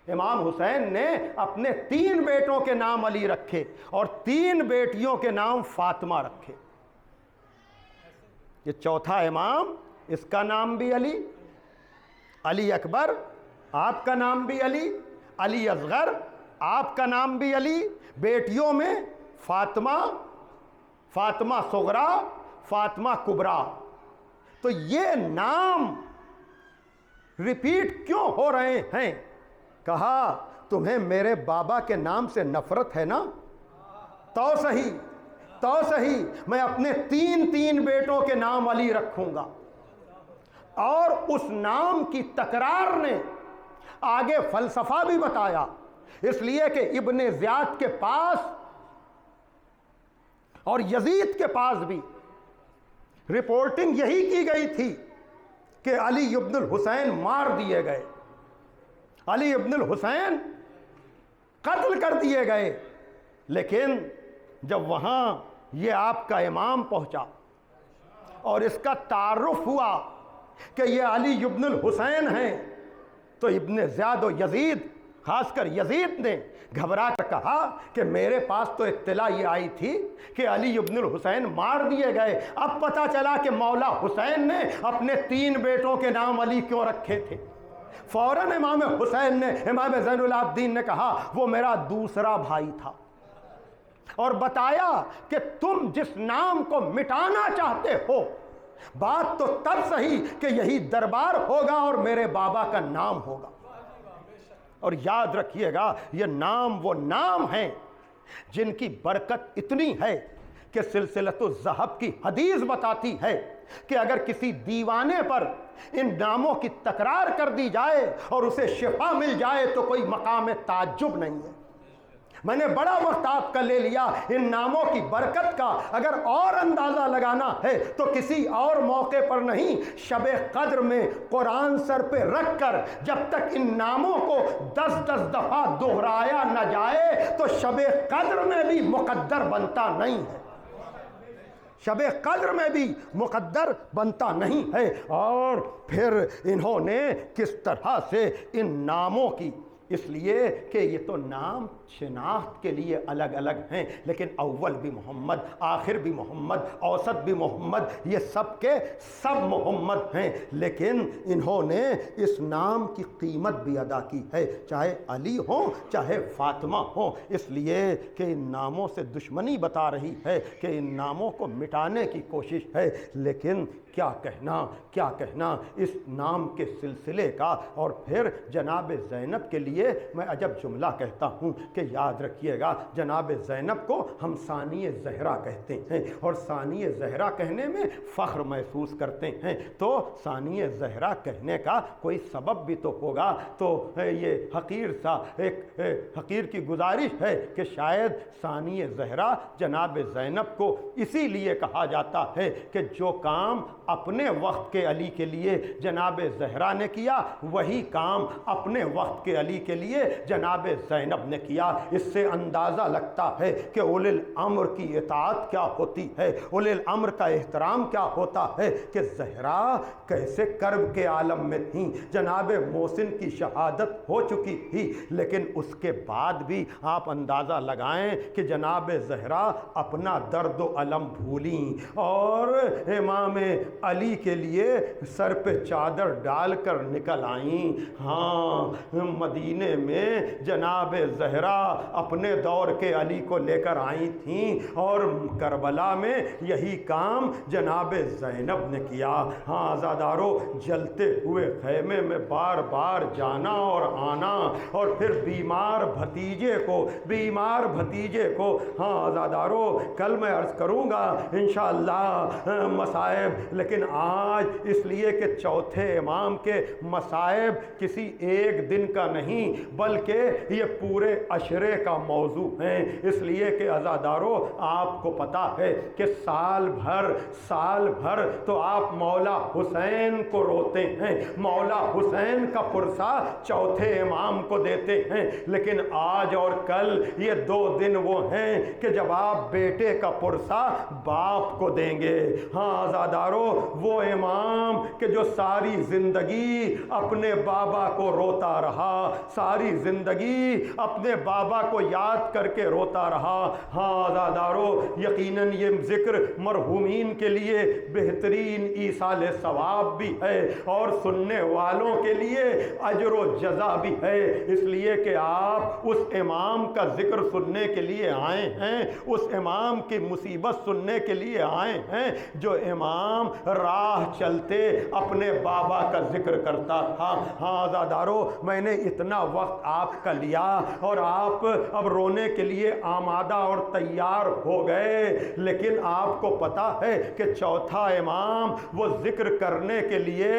امام حسین نے اپنے 3 بیٹوں کے نام علی رکھے اور 3 بیٹیوں کے نام فاطمہ رکھے۔ یہ چوتھا امام، اس کا نام بھی علی، علی اکبر آپ کا نام بھی علی، علی اصغر آپ کا نام بھی علی، بیٹیوں میں فاطمہ، فاطمہ صغرا، فاطمہ کبرا۔ تو یہ نام ریپیٹ کیوں ہو رہے ہیں؟ کہا تمہیں میرے بابا کے نام سے نفرت ہے نا، تو صحیح میں اپنے 3 بیٹوں کے نام علی رکھوں گا۔ اور اس نام کی تکرار نے آگے فلسفہ بھی بتایا، اس لیے کہ ابن زیاد کے پاس اور یزید کے پاس بھی رپورٹنگ یہی کی گئی تھی کہ علی ابن الحسین مار دیے گئے، علی ابن الحسین قتل کر دیے گئے۔ لیکن جب وہاں یہ آپ کا امام پہنچا اور اس کا تعارف ہوا کہ یہ علی ابن الحسین ہیں تو ابن زیاد و یزید، خاص کر یزید نے گھبرا کر کہا کہ میرے پاس تو اطلاع یہ آئی تھی کہ علی ابن الحسین مار دیے گئے، اب پتہ چلا کہ مولا حسین نے اپنے 3 بیٹوں کے نام علی کیوں رکھے تھے۔ فوراً امام حسین نے، امام زین العابدین نے کہا وہ میرا دوسرا بھائی تھا، اور بتایا کہ تم جس نام کو مٹانا چاہتے ہو، بات تو تب صحیح کہ یہی دربار ہوگا اور میرے بابا کا نام ہوگا۔ اور یاد رکھیے گا یہ نام وہ نام ہیں جن کی برکت اتنی ہے کہ سلسلۃ الذہب کی حدیث بتاتی ہے کہ اگر کسی دیوانے پر ان ناموں کی تکرار کر دی جائے اور اسے شفا مل جائے تو کوئی مقام تعجب نہیں ہے۔ میں نے بڑا وقت آپ کا لے لیا ان ناموں کی برکت کا، اگر اور اندازہ لگانا ہے تو کسی اور موقع پر نہیں، شب قدر میں قرآن سر پہ رکھ کر جب تک ان ناموں کو 10 دفعہ دہرایا نہ جائے تو شب قدر میں بھی مقدر بنتا نہیں ہے، شب قدر میں بھی مقدر بنتا نہیں ہے۔ اور پھر انہوں نے کس طرح سے ان ناموں کی، اس لیے کہ یہ تو نام شناخت کے لیے الگ الگ ہیں، لیکن اول بھی محمد، آخر بھی محمد، اوسط بھی محمد، یہ سب کے سب محمد ہیں، لیکن انہوں نے اس نام کی قیمت بھی ادا کی ہے، چاہے علی ہوں چاہے فاطمہ ہوں، اس لیے کہ ان ناموں سے دشمنی بتا رہی ہے کہ ان ناموں کو مٹانے کی کوشش ہے۔ لیکن کیا کہنا اس نام کے سلسلے کا، اور پھر جناب زینب کے لیے لیے میں عجب جملہ کہتا ہوں کہ یاد رکھیے گا، جناب زینب کو ہم ثانی زہرا کہتے ہیں اور ثانی زہرا کہنے میں فخر محسوس کرتے ہیں، تو ثانی زہرا کہنے کا کوئی سبب بھی تو ہوگا۔ تو یہ حقیر کی گزارش ہے کہ شاید ثانی زہرا جناب زینب کو اسی لیے کہا جاتا ہے کہ جو کام اپنے وقت کے علی کے لیے جناب زہرا نے کیا، وہی کام اپنے وقت کے علی کے لیے جناب زینب نے کیا۔ اس سے اندازہ لگتا ہے کہ اولی الامر کی اطاعت کیا ہوتی ہے، اولی الامر کا احترام کیا ہوتا ہے، کہ زہرا کیسے کرب کے عالم میں تھیں، جناب محسن کی شہادت ہو چکی تھی، لیکن اس کے بعد بھی آپ اندازہ لگائیں کہ جناب زہرا اپنا درد و علم بھولیں اور امام علی کے لیے سر پہ چادر ڈال کر نکل آئیں۔ ہاں، مدینے میں جناب زہرا اپنے دور کے علی کو لے کر آئی تھیں اور کربلا میں یہی کام جناب زینب نے کیا۔ ہاں عزادارو، جلتے ہوئے خیمے میں بار بار جانا اور آنا، اور پھر بیمار بھتیجے کو ہاں عزادارو، کل میں عرض کروں گا انشاءاللہ مصائب، لیکن آج اس لیے کہ چوتھے امام کے مصائب کسی ایک دن کا نہیں بلکہ یہ پورے عشرے کا موضوع ہیں، اس لیے کہ عزادارو آپ کو پتا ہے کہ سال بھر تو آپ مولا حسین کو روتے ہیں، مولا حسین کا پرسہ چوتھے امام کو دیتے ہیں، لیکن آج اور کل یہ 2 دن وہ ہیں کہ جب آپ بیٹے کا پرسہ باپ کو دیں گے۔ ہاں عزادارو، وہ امام کہ جو ساری زندگی اپنے بابا کو روتا رہا، ساری زندگی اپنے بابا کو یاد کر کے روتا رہا۔ ہاں عزادارو، یقیناً یہ ذکر مرحومین کے لیے بہترین ایصال ثواب بھی ہے اور سننے والوں کے لیے اجر و جزا بھی ہے، اس لیے کہ آپ اس امام کا ذکر سننے کے لیے آئے ہیں، اس امام کی مصیبت سننے کے لیے آئے ہیں جو امام راہ چلتے اپنے بابا کا ذکر کرتا تھا۔ ہاں عزادارو، میں نے اتنا وقت آپ کا لیا اور آپ اب رونے کے لیے آمادہ اور تیار ہو گئے، لیکن آپ کو پتا ہے کہ چوتھا امام وہ ذکر کرنے کے لیے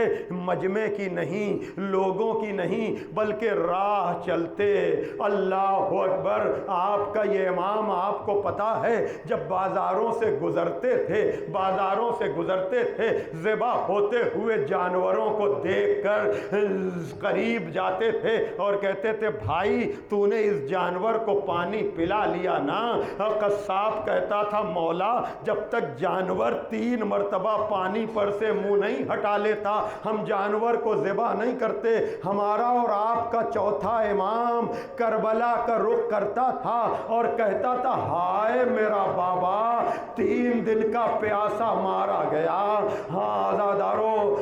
مجمع کی نہیں، لوگوں کی نہیں، بلکہ راہ چلتے اللہ اکبر آپ کا یہ امام، آپ کو پتا ہے جب بازاروں سے گزرتے تھے ذبح ہوتے ہوئے جانوروں کو دیکھ کر قریب جاتے تھے اور کہتے تھے بھائی تو نے اس جانور کو پانی پلا لیا نا؟ قصاب کہتا تھا مولا جب تک جانور 3 مرتبہ پانی پر سے منہ نہیں ہٹا لیتا ہم جانور کو ذبح نہیں کرتے۔ ہمارا اور آپ کا چوتھا امام کربلا کا رخ کرتا تھا اور کہتا تھا ہائے میرا بابا 3 دن کا پیاسا مارا گیا۔ ہاں عزادارو،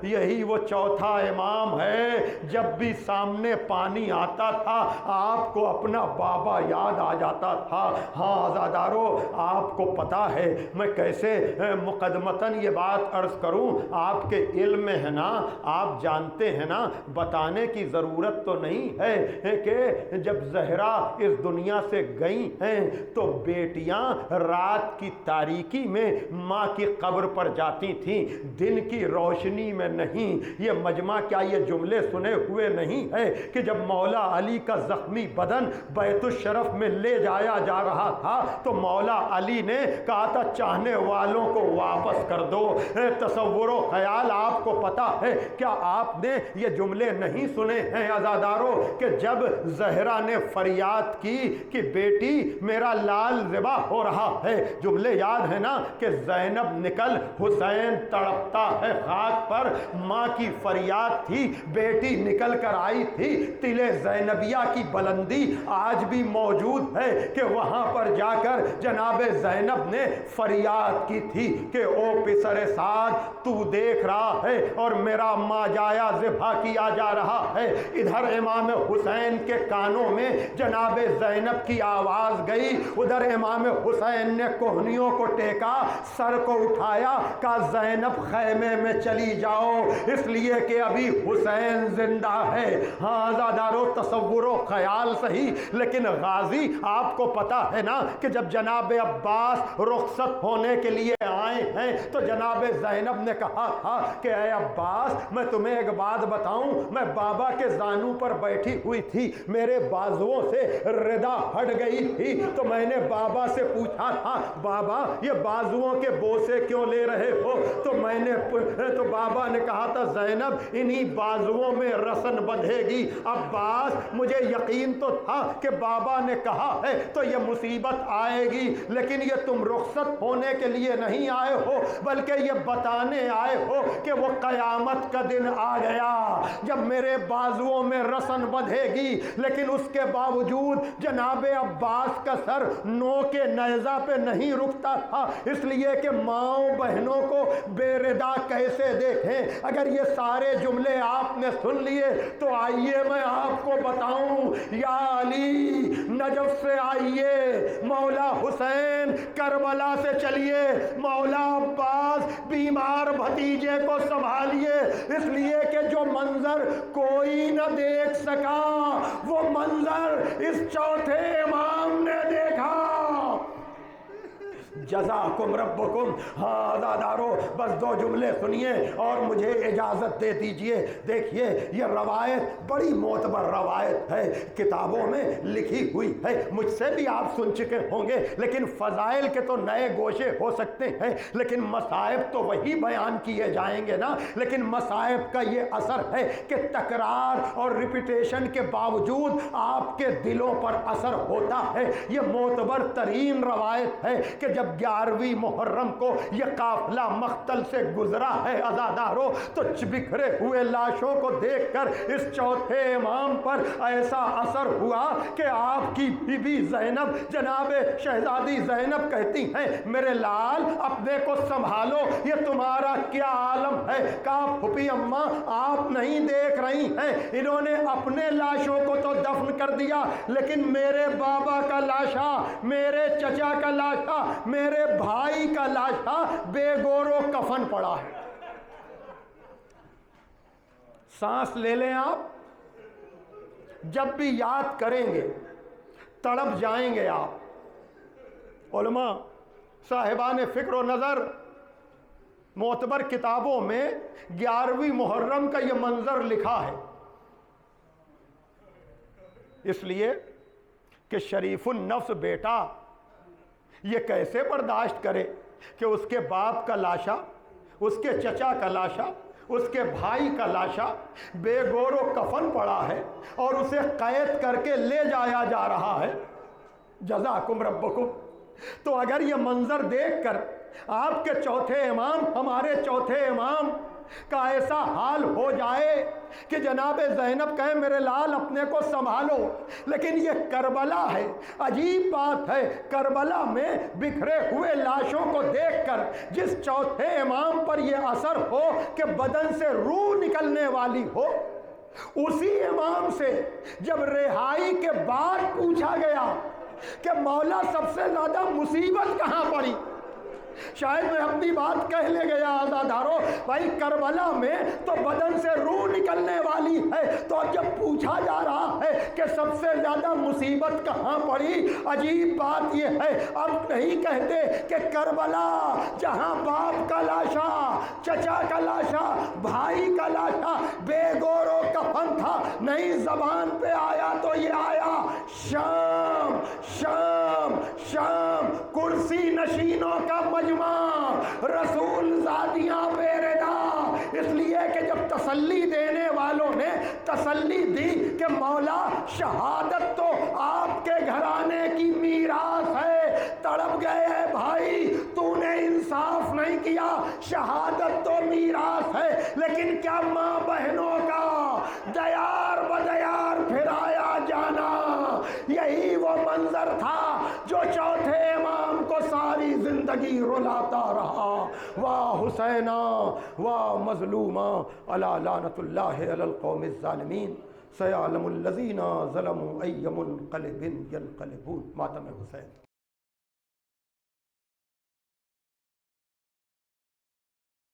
یہی وہ چوتھا امام ہے، جب بھی سامنے پانی آتا تھا آپ کو اپنا بابا یاد آ جاتا تھا۔ ہاں عزادارو، آپ کو پتا ہے میں کیسے مقدمتاً یہ بات عرض کروں، آپ کے علم میں ہے نا، آپ جانتے ہیں نا، بتانے کی ضرورت تو نہیں ہے کہ جب زہرا اس دنیا سے گئی ہیں تو بیٹیاں رات کی تاریکی میں ماں کی قبر پر جاتی تھیں، دن کی روشنی میں نہیں۔ یہ مجمع کیا یہ جملے سنے ہوئے نہیں ہے کہ جب مولا علی کا زخمی بدن بیت الشرف میں لے جایا جا رہا تھا تو مولا علی نے کہا تھا چاہنے والوں کو واپس کر دو۔ تصور و خیال آپ کو پتا ہے، کیا آپ نے یہ جملے نہیں سنے ہیں عزادارو کہ جب زہرا نے فریاد کی کہ بیٹی میرا لال ذبح ہو رہا ہے، جملے یاد ہے نا کہ زینب نکل حسین تڑپتا ہے خاک پر، ماں کی فریاد تھی، بیٹی نکل کر آئی تھی۔ تل زینبیہ کی بلندی آج بھی موجود ہے کہ وہاں پر جا کر جناب زینب نے فریاد کی تھی کہ او پسر سعد تو دیکھ رہا ہے اور میرا ماں جایا ذبح کیا جا رہا ہے۔ ادھر امام حسین کے کانوں میں جناب زینب کی آواز گئی، ادھر امام حسین نے کوہنیوں کو ٹیکا، سر کو اٹھایا، کہا زینب خیمے میں چلی جاؤ اس لیے کہ ابھی حسین زندہ ہے۔ ہاں عزادارو تصور و خیال صحیح، لیکن غازی آپ کو پتا ہے نا کہ جب جناب عباس رخصت ہونے کے لیے آئے ہیں تو جناب زینب نے کہا تھا کہ اے عباس میں تمہیں ایک بات بتاؤں، میں بابا کے زانوں پر بیٹھی ہوئی تھی، میرے بازوؤں سے ردا ہٹ گئی تھی، تو میں نے بابا سے پوچھا تھا بابا یہ بازوؤں کے بوسے کیوں لے رہے ہو؟ تو بابا نے کہا تھا زینب انہی بازوؤں میں رسن بندھے گی۔ عباس مجھے یقین تو تھا کہ بابا نے کہا ہے تو یہ مصیبت آئے گی، لیکن یہ تم رخصت ہونے کے لیے نہیں آئے ہو بلکہ یہ بتانے آئے ہو کہ وہ قیامت کا دن آ گیا جب میرے بازوؤں میں رسن بندھے گی۔ لیکن اس کے باوجود جناب عباس کا سر نو کے نیزہ پہ نہیں رکتا تھا، اس لیے کہ ماؤں بہنوں کو بے ردا کیسے دیکھیں۔ اگر یہ سارے جملے آپ نے سن لیے تو آئیے میں آپ کو بتاؤں، یا علی نجف سے آئیے، مولا حسین کربلا سے چلیے، مولا عباس بیمار بھتیجے کو سنبھالیے، اس لیے کہ جو منظر کوئی نہ دیکھ سکا وہ منظر اس چوتھے امام نے دیکھا۔ جزاکم ربکم۔ ہاں عزادارو بس دو جملے سنیے اور مجھے اجازت دے دیجئے۔ دیکھیے یہ روایت بڑی معتبر روایت ہے، کتابوں میں لکھی ہوئی ہے، مجھ سے بھی آپ سن چکے ہوں گے، لیکن فضائل کے تو نئے گوشے ہو سکتے ہیں، لیکن مصائب تو وہی بیان کیے جائیں گے نا۔ لیکن مصائب کا یہ اثر ہے کہ تکرار اور ریپیٹیشن کے باوجود آپ کے دلوں پر اثر ہوتا ہے۔ یہ معتبر ترین روایت ہے کہ جب 11ویں محرم کو یہ قافلہ مقتل سے گزرا ہے عزادارو، تو بکھرے ہوئے لاشوں کو دیکھ کر اس چوتھے امام پر ایسا اثر ہوا کہ آپ کی بی بی زینب جناب شہزادی زینب کہتی ہیں میرے لال اپنے کو سنبھالو، یہ تمہارا کیا عالم ہے؟ کہا پھپھی اماں آپ نہیں دیکھ رہی ہیں، انہوں نے اپنے لاشوں کو تو دفن کر دیا، لیکن میرے بابا کا لاشا، میرے چچا کا لاشا، میرے بھائی کا لاشا بے گور و کفن پڑا ہے۔ سانس لے لیں آپ، جب بھی یاد کریں گے تڑپ جائیں گے آپ۔ علماء صاحبان فکر و نظر معتبر کتابوں میں 11ویں محرم کا یہ منظر لکھا ہے، اس لیے کہ شریف النفس بیٹا یہ کیسے برداشت کرے کہ اس کے باپ کا لاشا، اس کے چچا کا لاشا، اس کے بھائی کا لاشا بے گور و کفن پڑا ہے اور اسے قید کر کے لے جایا جا رہا ہے۔ جزاکم ربکم۔ تو اگر یہ منظر دیکھ کر آپ کے چوتھے امام، ہمارے چوتھے امام کا ایسا حال ہو جائے کہ جناب زینب کہے میرے لال اپنے کو سنبھالو، لیکن یہ کربلا ہے، عجیب بات ہے، کربلا میں بکھرے ہوئے لاشوں کو دیکھ کر جس چوتھے امام پر یہ اثر ہو کہ بدن سے روح نکلنے والی ہو، اسی امام سے جب رہائی کے بعد پوچھا گیا کہ مولا سب سے زیادہ مصیبت کہاں پڑی، شاید میں اپنی بات کہہ لے گیا عزادارو، بھائی کربلا میں تو بدن سے روح نکلنے والی ہے، تو اب جب پوچھا جا رہا ہے کہ سب سے زیادہ مصیبت کہاں پڑی، عجیب بات یہ ہے اب نہیں کہتے کہ کربلا جہاں باپ کا لاشا، چچا کا لاشا، بھائی کا لاشا بے گور و کفن تھا، نہیں زبان پہ آیا تو یہ آیا شام شام شام، کرسی نشینوں کا مجمع، رسول زادیاں بے ردا، اس لیے کہ جب تسلی دینے والوں نے تسلی دی کہ مولا شہادت تو آپ کے گھرانے کی میراث ہے، تڑپ گئے بھائی تو نے انصاف نہیں کیا، شہادت تو میراث ہے، لیکن کیا ماں بہنوں کا دیار بدیار پھرایا جانا، یہی وہ منظر تھا جو چوتھے امام کو ساری زندگی رلاتا رہا۔ واہ حسینہ واہ مظلومہ الا لعنت اللہ علی القوم الظالمین، سیعلم الذین ظلموا ای منقلب ینقلبون۔ ماتم حسین۔